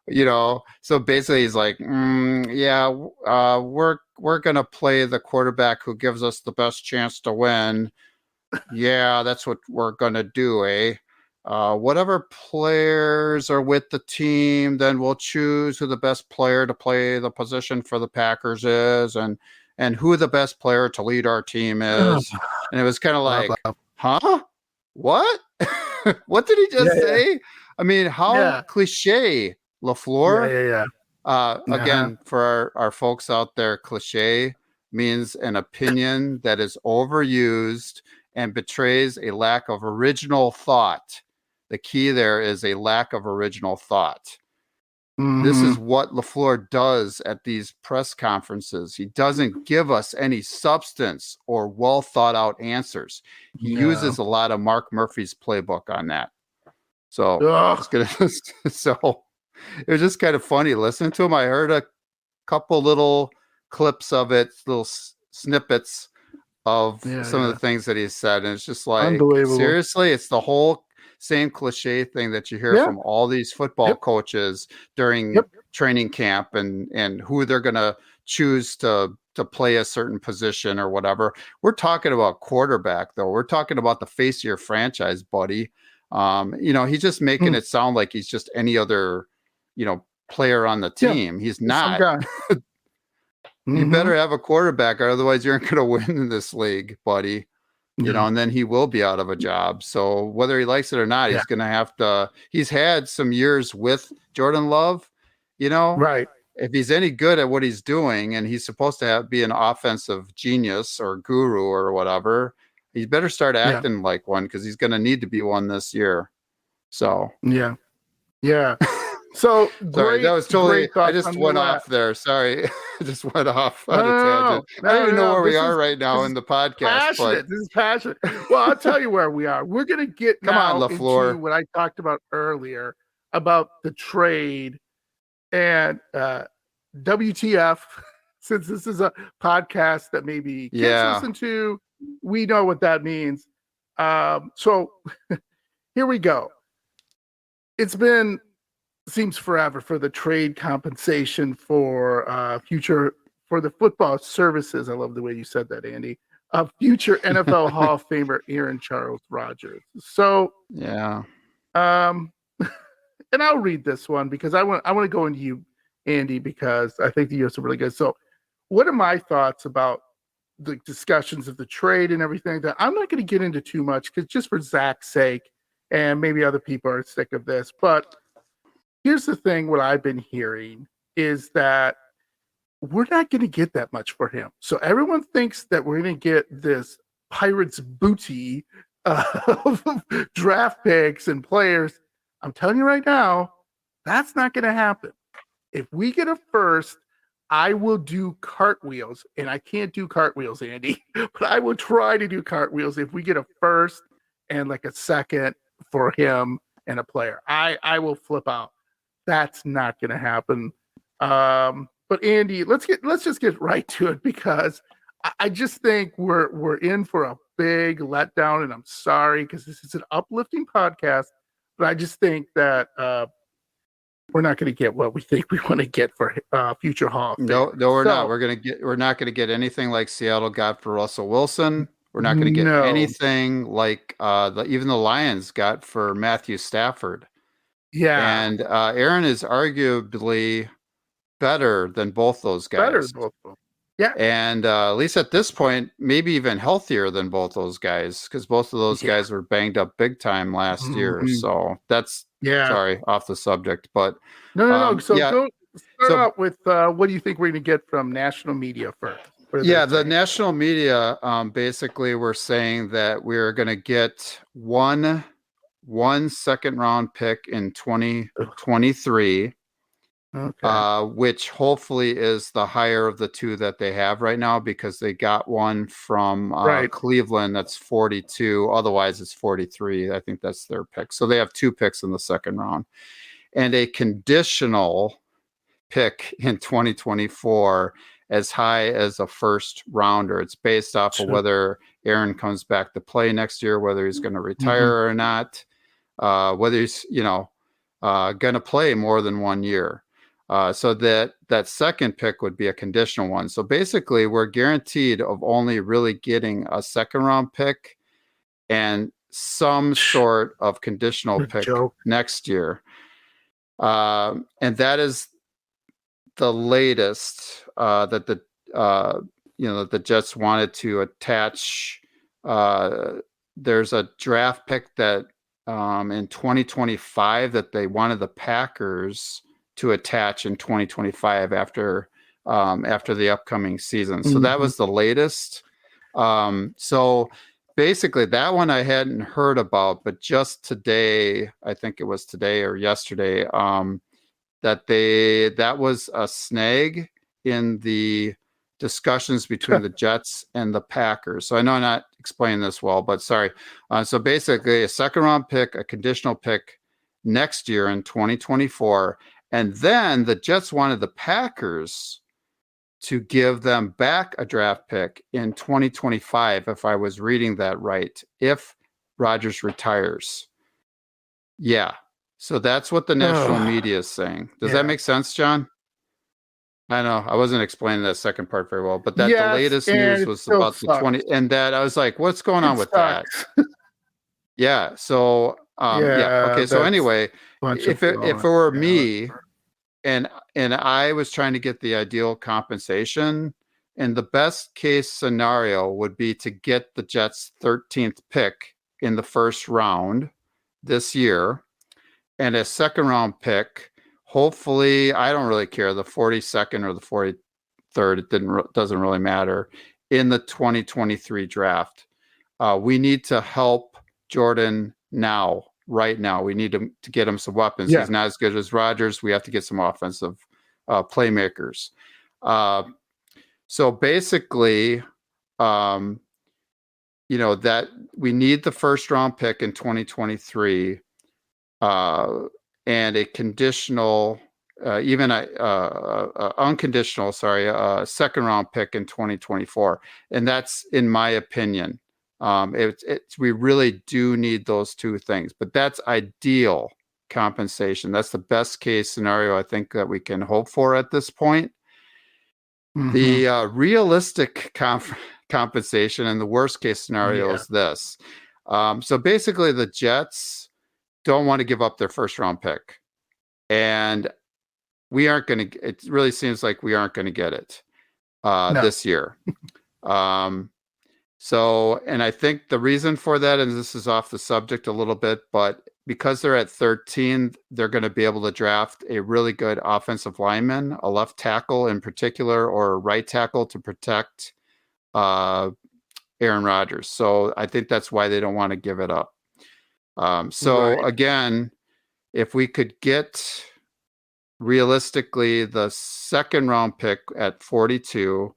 Speaker 2: You know, so basically he's like, we're gonna play the quarterback who gives us the best chance to win. Yeah, that's what we're gonna do, eh? Whatever players are with the team, then we'll choose who the best player to play the position for the Packers is, and who the best player to lead our team is. And it was kind of like, huh? What? What did he just say? I mean, how cliche, LaFleur. Again, for our folks out there, cliche means an opinion that is overused and betrays a lack of original thought. The key there is a lack of original thought. This is what LaFleur does at these press conferences. He doesn't give us any substance or well thought out answers. He uses a lot of Mark Murphy's playbook on that. So so it was just kind of funny listening to him. I heard a couple little clips of it, little snippets of some of the things that he said, and it's just like, seriously, it's the whole same cliche thing that you hear from all these football coaches during training camp and who they're going to choose to play a certain position or whatever. We're talking about quarterback, though. We're talking about the face of your franchise, buddy. He's just making it sound like he's just any other, player on the team. He's not. You better have a quarterback, or otherwise you aren't going to win in this league, buddy. And then he will be out of a job. So whether he likes it or not, he's going to have to. He's had some years with Jordan Love,
Speaker 1: right?
Speaker 2: If he's any good at what he's doing, and he's supposed to be an offensive genius or guru or whatever, he better start acting like one, because he's going to need to be one this year. So
Speaker 1: yeah. So
Speaker 2: sorry, that was totally. I just went off there. Sorry, I just went off on a tangent. I don't even know where we are right now in the podcast.
Speaker 1: Passionate. This is passionate. Well, I'll tell you where we are. We're going to get into what I talked about earlier about the trade and WTF. Since this is a podcast that maybe kids listen to, we know what that means. So here we go. Seems forever for the trade compensation for the football services. I love the way you said that, Andy. Future NFL Hall of Famer Aaron Charles Rodgers. So
Speaker 2: and
Speaker 1: I'll read this one because I want to go into you, Andy, because I think you have some really good. So what are my thoughts about the discussions of the trade and everything that I'm not going to get into too much, because just for Zach's sake, and maybe other people are sick of this, but here's the thing. What I've been hearing is that we're not going to get that much for him. So everyone thinks that we're going to get this Pirates booty of draft picks and players. I'm telling you right now, that's not going to happen. If we get a first, I will do cartwheels, and I can't do cartwheels, Andy, but I will try to do cartwheels if we get a first and like a second for him and a player. I will flip out. That's not going to happen. But Andy, let's just get right to it, because I just think we're in for a big letdown, and I'm sorry because this is an uplifting podcast, but I just think that we're not going to get what we think we want to get for future Hall of Fame.
Speaker 2: No, we're not. We're not going to get anything like Seattle got for Russell Wilson. We're not going to get anything like even the Lions got for Matthew Stafford.
Speaker 1: Yeah.
Speaker 2: And Aaron is arguably better than both those guys.
Speaker 1: Better than both of them. Yeah.
Speaker 2: And at least at this point, maybe even healthier than both those guys, because both of those guys were banged up big time last year. So that's sorry, off the subject. But
Speaker 1: no. So go start out with what do you think we're going to get from national media first?
Speaker 2: The national media basically were saying that we're going to get one second round pick in 2023. Okay. Which hopefully is the higher of the two that they have right now, because they got one from Cleveland that's 42. Otherwise, it's 43. I think that's their pick. So they have 2 picks in the second round, and a conditional pick in 2024 as high as a first rounder. It's based off of whether Aaron comes back to play next year, whether he's going to retire or not, whether he's going to play more than 1 year. So that second pick would be a conditional one. So basically, we're guaranteed of only really getting a second round pick and some sort of conditional pick next year. And that is the latest that the Jets wanted to attach. There's a draft pick that in 2025 that they wanted the Packers to attach in 2025 after the upcoming season. So that was the latest. So basically that one I hadn't heard about, but just today, I think it was today or yesterday, that was a snag in the discussions between the Jets and the Packers. So I know I'm not explaining this well, but sorry. So basically a second round pick, a conditional pick next year in 2024. And then the Jets wanted the Packers to give them back a draft pick in 2025, if I was reading that right, if Rodgers retires. Yeah. So that's what the national media is saying. Does that make sense, John? I know I wasn't explaining that second part very well, but that the latest news was about the 20, and that I was like, what's going on with that? Yeah. So, okay. So anyway, if it were me and I was trying to get the ideal compensation, and the best case scenario would be to get the Jets' 13th pick in the first round this year and a second round pick. Hopefully, I don't really care, the 42nd or the 43rd, it doesn't really matter, in the 2023 draft. We need to help Jordan right now. We need to get him some weapons. He's not as good as Rodgers. We have to get some offensive playmakers. So basically, that we need the first round pick in 2023 and a conditional, unconditional, second round pick in 2024. And that's, in my opinion, we really do need those two things, but that's ideal compensation. That's the best case scenario I think that we can hope for at this point. The realistic compensation and the worst case scenario is this. So basically the Jets don't want to give up their first round pick, and we aren't going to, it really seems like we aren't going to get it this year. So, and I think the reason for that, and this is off the subject a little bit, but because they're at 13, they're going to be able to draft a really good offensive lineman, a left tackle in particular, or a right tackle to protect Aaron Rodgers. So I think that's why they don't want to give it up. Again, if we could get realistically the second round pick at 42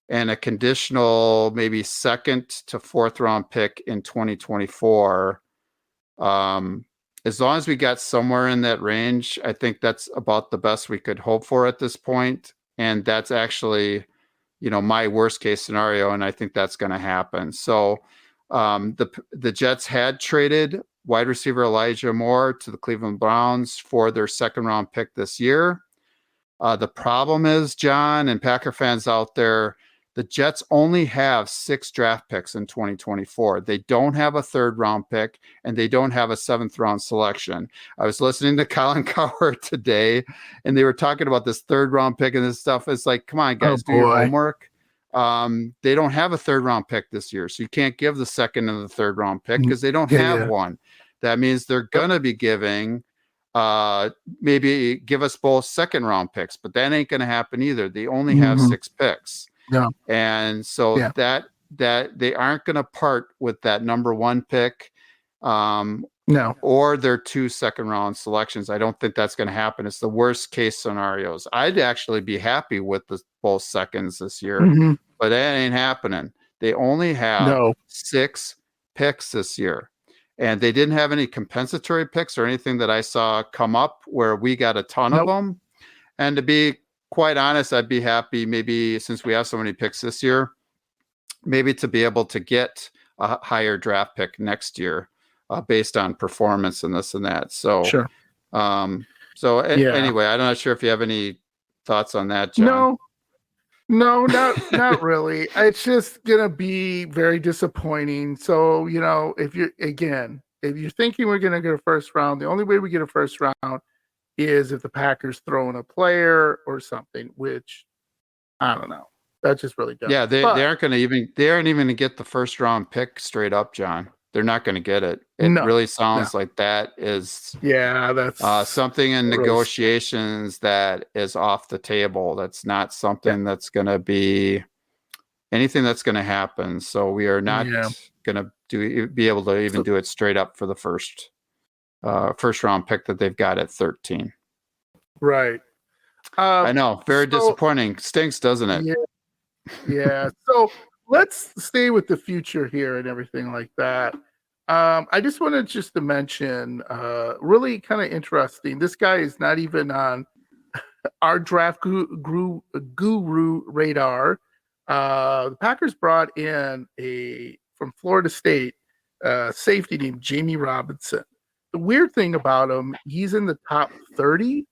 Speaker 2: and a conditional maybe second to fourth round pick in 2024, as long as we got somewhere in that range, I think that's about the best we could hope for at this point. And that's actually, my worst case scenario. And I think that's going to happen. So The Jets had traded wide receiver Elijah Moore to the Cleveland Browns for their second round pick this year. The problem is, John and Packer fans out there, the Jets only have 6 draft picks in 2024. They don't have a third round pick, and they don't have a 7th round selection. I was listening to Colin Cowherd today, and they were talking about this third round pick and this stuff. It's like, come on, guys, do your homework. They don't have a third round pick this year, so you can't give the second and the third round pick because they don't have one. That means they're going to be giving maybe give us both second round picks, but that ain't going to happen either. They only have 6 picks.
Speaker 1: Yeah.
Speaker 2: And so that they aren't going to part with that number 1 pick or their 2 second round selections. I don't think that's going to happen. It's the worst case scenarios. I'd actually be happy with both seconds this year, but that ain't happening. They only have 6 picks this year. And they didn't have any compensatory picks or anything that I saw come up where we got a ton of them. And to be quite honest, I'd be happy maybe, since we have so many picks this year, maybe to be able to get a higher draft pick next year based on performance and this and that. So, anyway, I'm not sure if you have any thoughts on that, John.
Speaker 1: No, not really. It's just gonna be very disappointing. So, if you're thinking we're gonna get a first round, the only way we get a first round is if the Packers throw in a player or something, which I don't know. That's just really dumb.
Speaker 2: Yeah, they aren't even going to get the first round pick straight up, John. They're not going to get it. It really sounds like that is
Speaker 1: that's
Speaker 2: something in negotiations that is off the table. That's not something that's going to be anything that's going to happen. So we are not going to be able to even do it straight up for the first round pick that they've got at 13.
Speaker 1: Right.
Speaker 2: I know. Very disappointing. Stinks, doesn't it?
Speaker 1: Yeah. So let's stay with the future here and everything like that. I just wanted to mention, really kind of interesting. This guy is not even on our draft guru radar. The Packers brought in from Florida State safety named Jamie Robinson. The weird thing about him, he's in the top 30.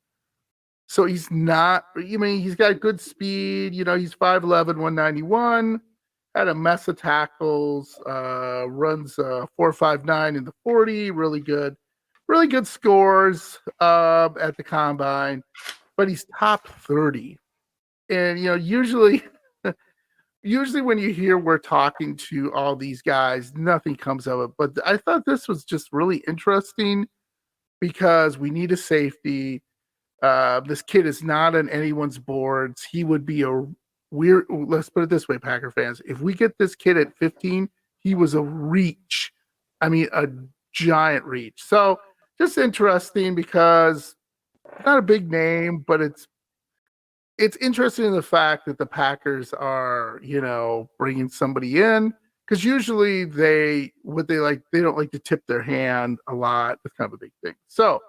Speaker 1: So he's not, he's got good speed. He's 5'11", 191, had a mess of tackles, runs 4.59 in the 40, really good scores at the combine, but he's top 30. And, usually when you hear we're talking to all these guys, nothing comes of it. But I thought this was just really interesting because we need a safety. This kid is not on anyone's boards. He would be a weird, let's put it this way, Packer fans. If we get this kid at 15, he was a reach. I mean, a giant reach. So just interesting because not a big name, but it's interesting in the fact that the Packers are, bringing somebody in because usually they don't like to tip their hand a lot. It's kind of a big thing. So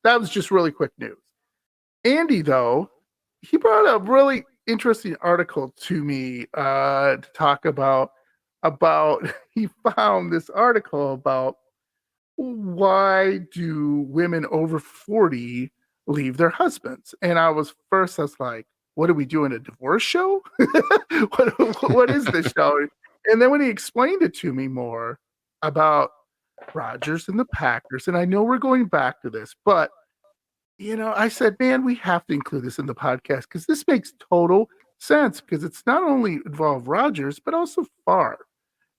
Speaker 1: that was just really quick news. Andy, though, he brought a really interesting article to me to talk about he found this article about why do women over 40 leave their husbands. And I was like, what are we doing, a divorce show? what is this show? And then when he explained it to me more about Rodgers and the Packers, and I know we're going back to this, but I said, man, we have to include this in the podcast because this makes total sense because it's not only involved Rodgers, but also Favre.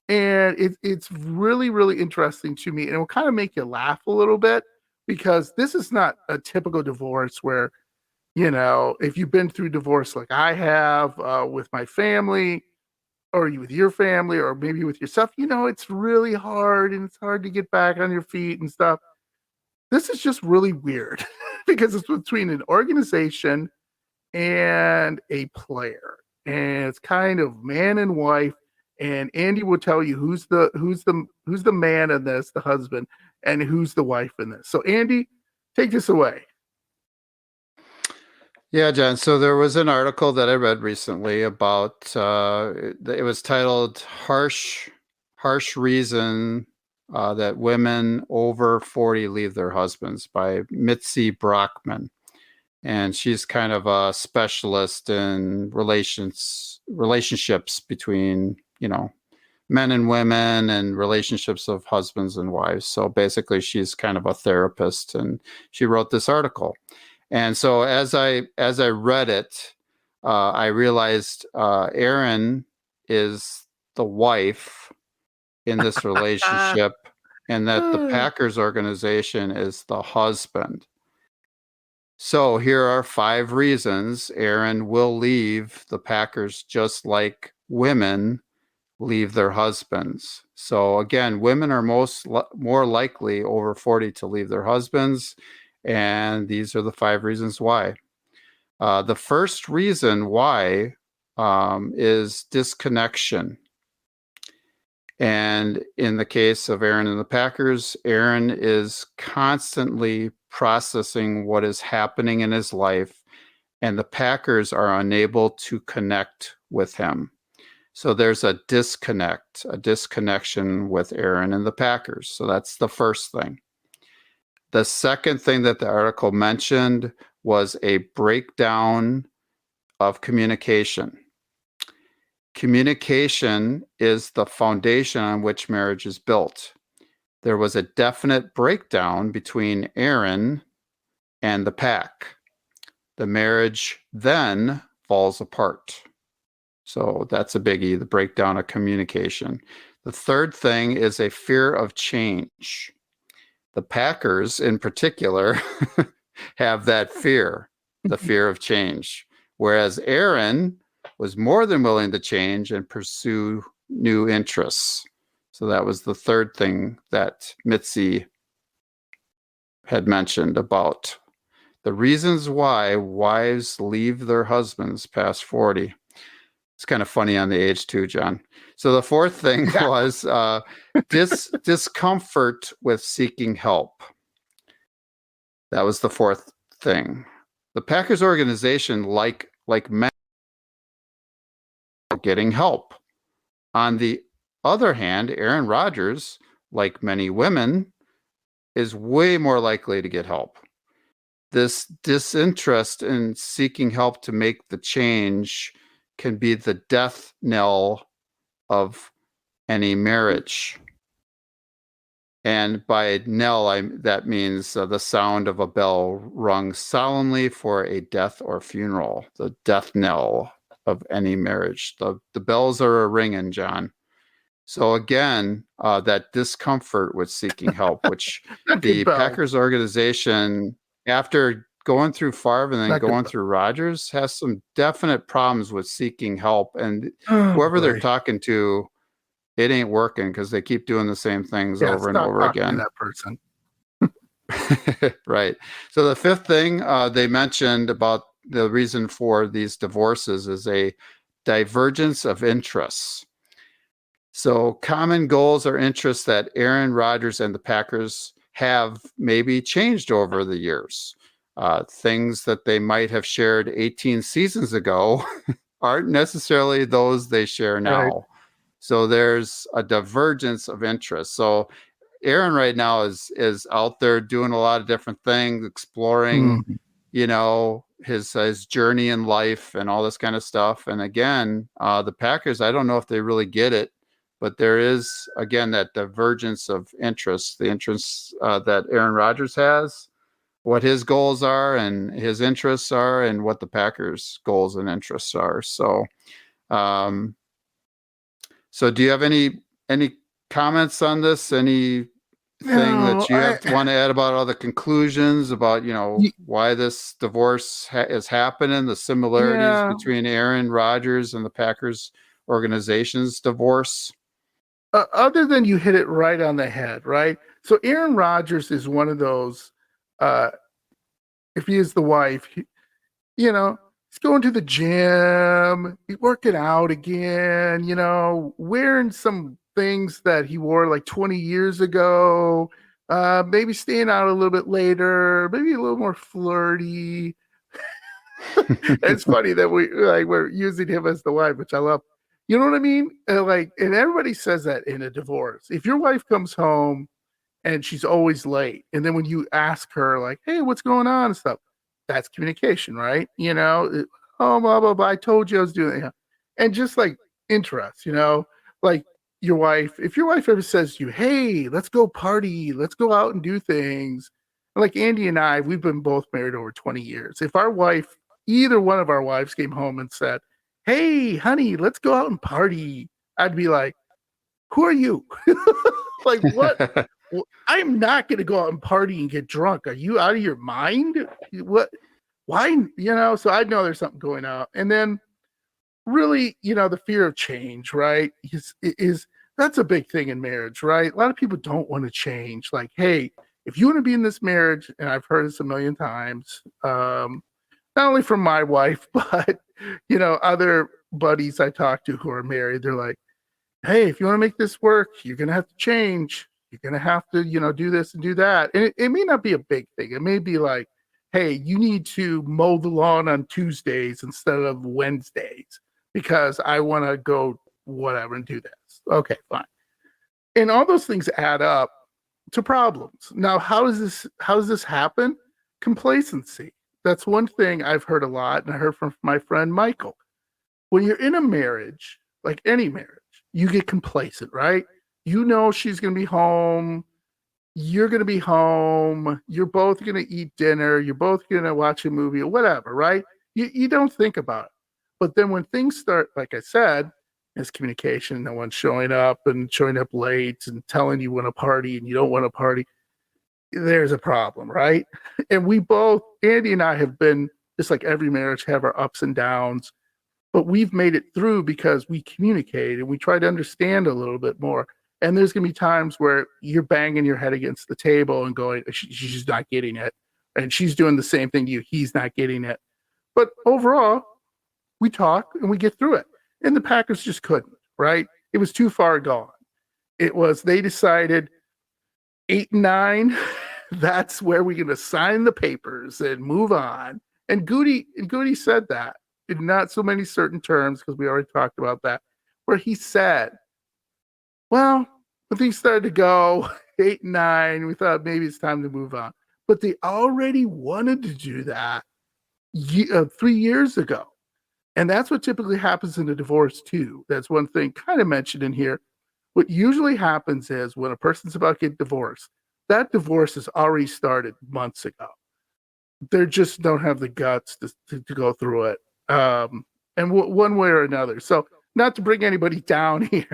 Speaker 1: And it's really, really interesting to me. And it will kind of make you laugh a little bit because this is not a typical divorce where, if you've been through divorce like I have with my family or with your family or maybe with yourself, it's really hard and it's hard to get back on your feet and stuff. This is just really weird because it's between an organization and a player, and it's kind of man and wife. And Andy will tell you who's the man in this, the husband, and who's the wife in this. So Andy, take this away.
Speaker 2: Yeah, John. So there was an article that I read recently about it was titled "Harsh harsh reason that women over 40 leave their husbands by Mitzi Brockman. And she's kind of a specialist in relationships between, men and women and relationships of husbands and wives. So basically she's kind of a therapist, and she wrote this article. And so as I read it, I realized Erin is the wife in this relationship, and that the Packers organization is the husband. So here are 5 reasons Erin will leave the Packers, just like women leave their husbands. So again, women are more likely over 40 to leave their husbands, and these are the 5 reasons why. The first reason why is disconnection. And in the case of Erin and the Packers, Erin is constantly processing what is happening in his life, and the Packers are unable to connect with him. So there's a disconnection with Erin and the Packers. So that's the first thing. The second thing that the article mentioned was a breakdown of communication. Communication is the foundation on which marriage is built. There was a definite breakdown between Erin and the Pack. The marriage then falls apart. So that's a biggie, the breakdown of communication. The third thing is a fear of change. The Packers, in particular, have that fear, the fear of change. Whereas Erin was more than willing to change and pursue new interests. So that was the third thing that Mitzi had mentioned about the reasons why wives leave their husbands past 40. It's kind of funny on the age too, John. So the fourth thing was discomfort with seeking help. That was the fourth thing. The Packers organization, like men, getting help. On the other hand, Aaron Rodgers, like many women, is way more likely to get help. This disinterest in seeking help to make the change can be the death knell of any marriage. And by knell, that means the sound of a bell rung solemnly for a death or funeral, the death knell of any marriage. The bells are a ringing, John. So again, that discomfort with seeking help, which the Packers organization, after going through Favre and then going through Rodgers, has some definite problems with seeking help. And whoever they're talking to, it ain't working because they keep doing the same things over and over again.
Speaker 1: That person.
Speaker 2: Right. So the fifth thing they mentioned about the reason for these divorces is a divergence of interests. So common goals or interests that Aaron Rodgers and the Packers have maybe changed over the years. Things that they might have shared 18 seasons ago aren't necessarily those they share now. Right. So there's a divergence of interest. So Aaron right now is out there doing a lot of different things, exploring, his journey in life and all this kind of stuff. And again, the Packers, I don't know if they really get it, but there is, again, that divergence of interest, the interests that Aaron Rodgers has, what his goals are and his interests are, and what the Packers' goals and interests are. So, so do you have any comments on this? Anything that you want to add about all the conclusions about, why this divorce is happening, the similarities between Aaron Rodgers and the Packers organization's divorce?
Speaker 1: Other than you hit it right on the head, right? So Aaron Rodgers is one of those, if he is the wife, he's going to the gym, he's working out again, wearing some things that he wore like 20 years ago, maybe staying out a little bit later, maybe a little more flirty. It's funny that we're using him as the wife, which I love. You know what I mean? And everybody says that in a divorce. If your wife comes home and she's always late, and then when you ask her, like, hey, what's going on and stuff, that's communication, right? Oh, blah, blah, blah. I told you I was doing it. And just like interest, like your wife, if your wife ever says to you, hey, let's go party, let's go out and do things. Like Andy and I, we've been both married over 20 years. If either one of our wives came home and said, hey, honey, let's go out and party, I'd be like, who are you? Like, what? Well, I'm not going to go out and party and get drunk. Are you out of your mind? What? Why? So I know there's something going on. And then really, the fear of change, right? Is that's a big thing in marriage, right? A lot of people don't want to change. Like, hey, if you want to be in this marriage, and I've heard this a million times, not only from my wife, but, other buddies I talk to who are married, they're like, hey, if you want to make this work, you're going to have to change. You're going to have to, do this and do that. And it may not be a big thing. It may be like, hey, you need to mow the lawn on Tuesdays instead of Wednesdays because I want to go whatever and do this. Okay, fine. And all those things add up to problems. Now, how does this happen? Complacency. That's one thing I've heard a lot, and I heard from my friend Michael. When you're in a marriage, like any marriage, you get complacent, right? She's going to be home. You're going to be home. You're both going to eat dinner. You're both going to watch a movie or whatever, right? You don't think about it. But then when things start, like I said, miscommunication, no one's showing up and showing up late and telling you want to party and you don't want to party, there's a problem, right? And we both, Andy and I, have been, just like every marriage, have our ups and downs, but we've made it through because we communicate and we try to understand a little bit more. And there's going to be times where you're banging your head against the table and going, she's not getting it. And she's doing the same thing to you. He's not getting it. But overall, we talk and we get through it. And the Packers just couldn't, right? It was too far gone. They decided 8-9, that's where we're going to sign the papers and move on. And Goody said that in not so many certain terms, because we already talked about that, where he said, well, when things started to go 8-9, we thought maybe it's time to move on. But they already wanted to do that 3 years ago. And that's what typically happens in a divorce too. That's one thing kind of mentioned in here. What usually happens is when a person's about to get divorced, that divorce has already started months ago. They just don't have the guts to go through it. And one way or another. So not to bring anybody down here,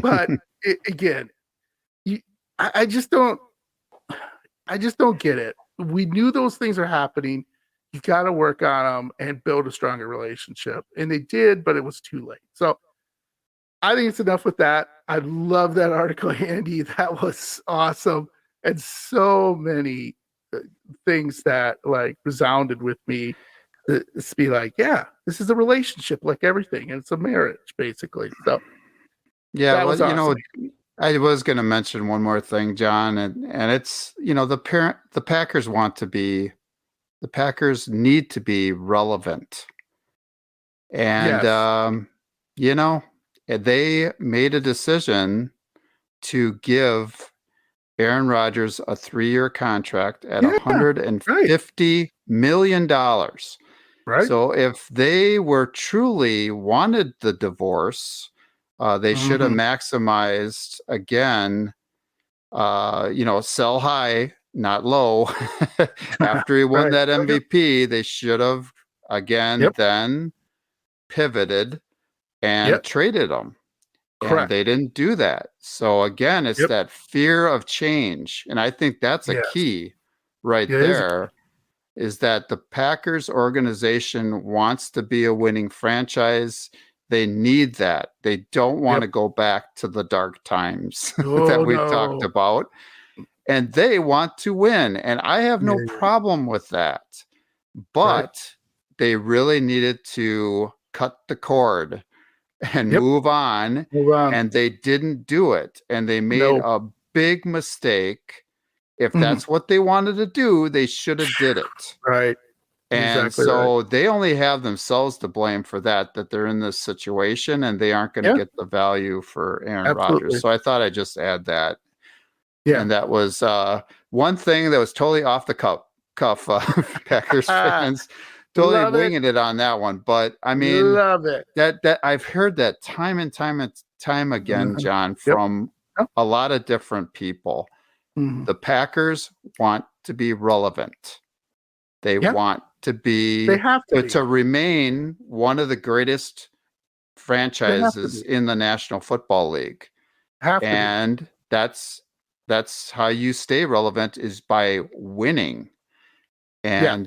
Speaker 1: but I just don't get it. We knew those things are happening. You got to work on them and build a stronger relationship. And they did, but it was too late. So I think it's enough with that. I love that article, Andy. That was awesome. And so many things that like resounded with me. It's be like, yeah, this is a relationship like everything. And it's a marriage, basically. So
Speaker 2: yeah, well,
Speaker 1: awesome.
Speaker 2: I was going to mention one more thing, John, and it's, the Packers need to be relevant. And,
Speaker 1: yes.
Speaker 2: They made a decision to give Aaron Rodgers a 3-year contract at $150 million.
Speaker 1: Right.
Speaker 2: So if they were truly wanted the divorce, they should have maximized again, sell high, not low. After he won that MVP, they should have again then pivoted and traded him.
Speaker 1: Correct.
Speaker 2: And they didn't do that. So again, it's that fear of change. And I think that's a key right there. Is that the Packers organization wants to be a winning franchise. They need that. They don't want to go back to the dark times that we've talked about. And they want to win. And I have no problem with that. But they really needed to cut the cord and move on. And they didn't do it. And they made a big mistake. If that's what they wanted to do, they should have did it.
Speaker 1: Right.
Speaker 2: And
Speaker 1: Exactly
Speaker 2: so they only have themselves to blame for that they're in this situation and they aren't going to get the value for Aaron Rodgers. So I thought I'd just add that.
Speaker 1: Yeah.
Speaker 2: And that was one thing that was totally off the cuff Packers fans. Totally winging it on that one. But I mean,
Speaker 1: love it.
Speaker 2: That I've heard that time and time again, John, from a lot of different people. The Packers want to be relevant. They want to be,
Speaker 1: they have
Speaker 2: to remain one of the greatest franchises in the National Football League. And that's how you stay relevant, is by winning. And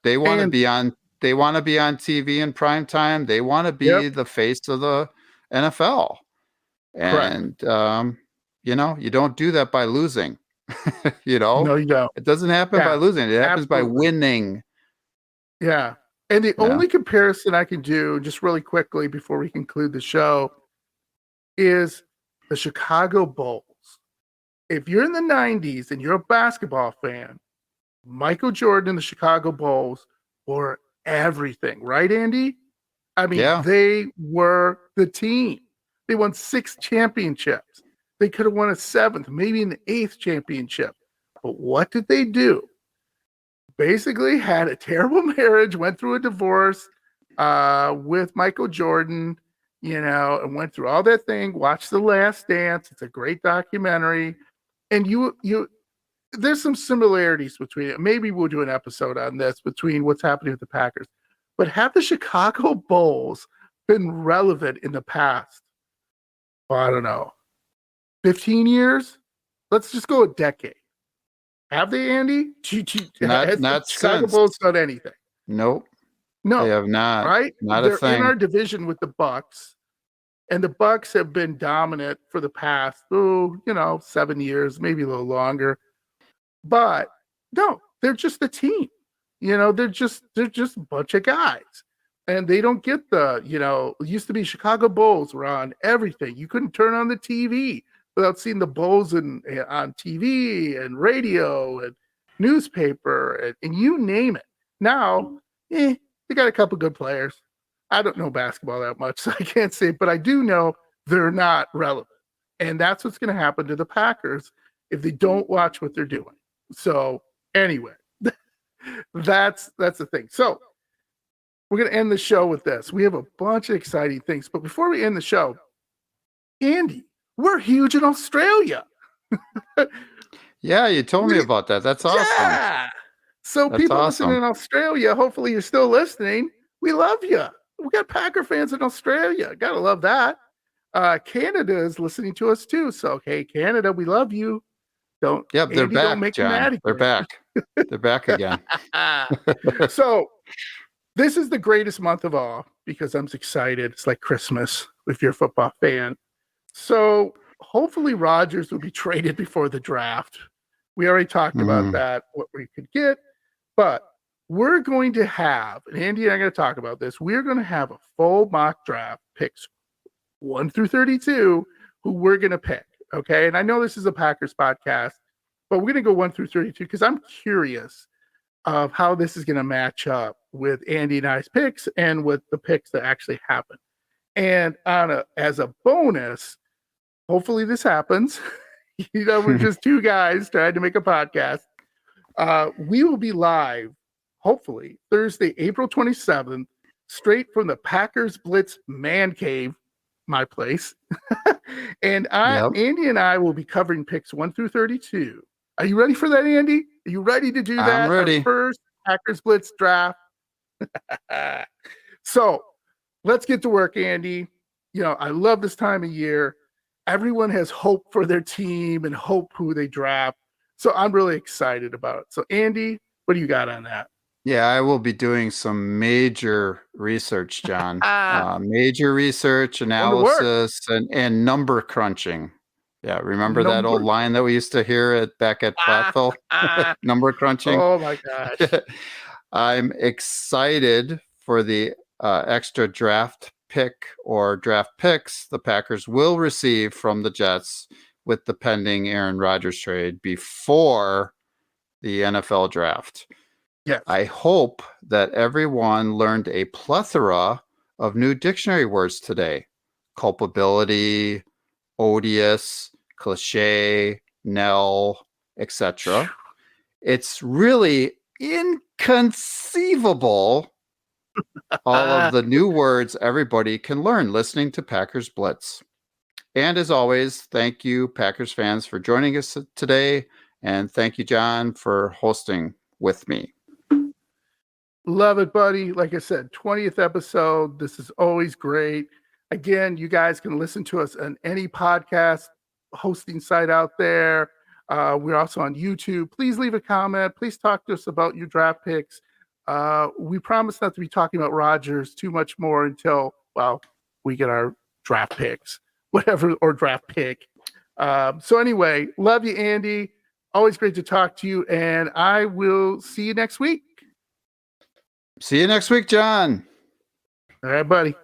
Speaker 2: they want to be on TV in prime time. They want to be the face of the NFL. And you don't do that by losing.
Speaker 1: No, you don't.
Speaker 2: It doesn't happen by losing. It happens by winning.
Speaker 1: Yeah. And the only comparison I can do, just really quickly before we conclude the show, is the Chicago Bulls. If you're in the 90s and you're a basketball fan, Michael Jordan and the Chicago Bulls were everything, right, Andy? I mean, they were the team. They won 6 championships. They could have won a 7th, maybe an 8th championship. But what did they do? Basically had a terrible marriage, went through a divorce with Michael Jordan, and went through all that thing, watched The Last Dance. It's a great documentary. And there's some similarities between it. Maybe we'll do an episode on this, between what's happening with the Packers. But have the Chicago Bulls been relevant in the past? Well, I don't know. 15 years? Let's just go a decade. Have they, Andy?
Speaker 2: Not
Speaker 1: Chicago Bulls done anything?
Speaker 2: Nope.
Speaker 1: No,
Speaker 2: they have not.
Speaker 1: Right?
Speaker 2: Not a thing.
Speaker 1: They're in our division with the Bucks, and the Bucks have been dominant for the past 7 years, maybe a little longer. But no, they're just a team. They're just a bunch of guys. And they don't get it used to be Chicago Bulls were on everything. You couldn't turn on the TV without seeing the Bulls on TV and radio and newspaper and you name it. Now, they got a couple good players. I don't know basketball that much, so I can't say, but I do know they're not relevant. And that's what's going to happen to the Packers if they don't watch what they're doing. So anyway, that's the thing. So we're going to end the show with this. We have a bunch of exciting things, but before we end the show, Andy, we're huge in Australia.
Speaker 2: Yeah, you told me about that. That's awesome.
Speaker 1: Yeah. So that's people listening in Australia, hopefully you're still listening. We love you. We got Packer fans in Australia. Gotta love that. Canada is listening to us too. So hey, Canada, we love you.
Speaker 2: They're back, John. They're back. They're back again.
Speaker 1: So this is the greatest month of all because I'm excited. It's like Christmas if you're a football fan. So hopefully Rodgers will be traded before the draft. We already talked about that, what we could get. But we're going to have, and Andy and I are going to talk about this, we're going to have a full mock draft, picks 1 through 32, who we're going to pick. Okay. And I know this is a Packers podcast, but we're going to go 1 through 32 because I'm curious of how this is going to match up with Andy and I's picks and with the picks that actually happen. And as a bonus, hopefully this happens. We're just two guys trying to make a podcast. We will be live, hopefully, Thursday, April 27th, straight from the Packers Blitz Man Cave, my place. And Andy and I will be covering picks 1 through 32. Are you ready for that, Andy? Are you ready to do that?
Speaker 2: I'm ready.
Speaker 1: Our first Packers Blitz draft. So let's get to work, Andy. I love this time of year. Everyone has hope for their team and hope who they draft. So I'm really excited about it. So Andy, what do you got on that?
Speaker 2: Yeah, I will be doing some major research, John. Major research, analysis, and number crunching. Yeah, remember that old line that we used to hear back at Platteville? Number crunching.
Speaker 1: Oh my gosh.
Speaker 2: I'm excited for the extra draft pick or draft picks the Packers will receive from the Jets with the pending Aaron Rodgers trade before the NFL draft.
Speaker 1: Yes.
Speaker 2: I hope that everyone learned a plethora of new dictionary words today. Culpability, odious, cliche, knell, etc. It's really inconceivable all of the new words everybody can learn listening to Packers Blitz. And as always, thank you, Packers fans, for joining us today. And thank you, John, for hosting with me.
Speaker 1: Love it, buddy. Like I said, 20th episode. This is always great. Again, you guys can listen to us on any podcast hosting site out there. We're also on YouTube. Please leave a comment. Please talk to us about your draft picks. We promise not to be talking about Rodgers too much more until, well, we get our draft picks, whatever, or draft pick. So anyway, love you, Andy. Always great to talk to you. And I will see you next week.
Speaker 2: See you next week, John.
Speaker 1: All right, buddy.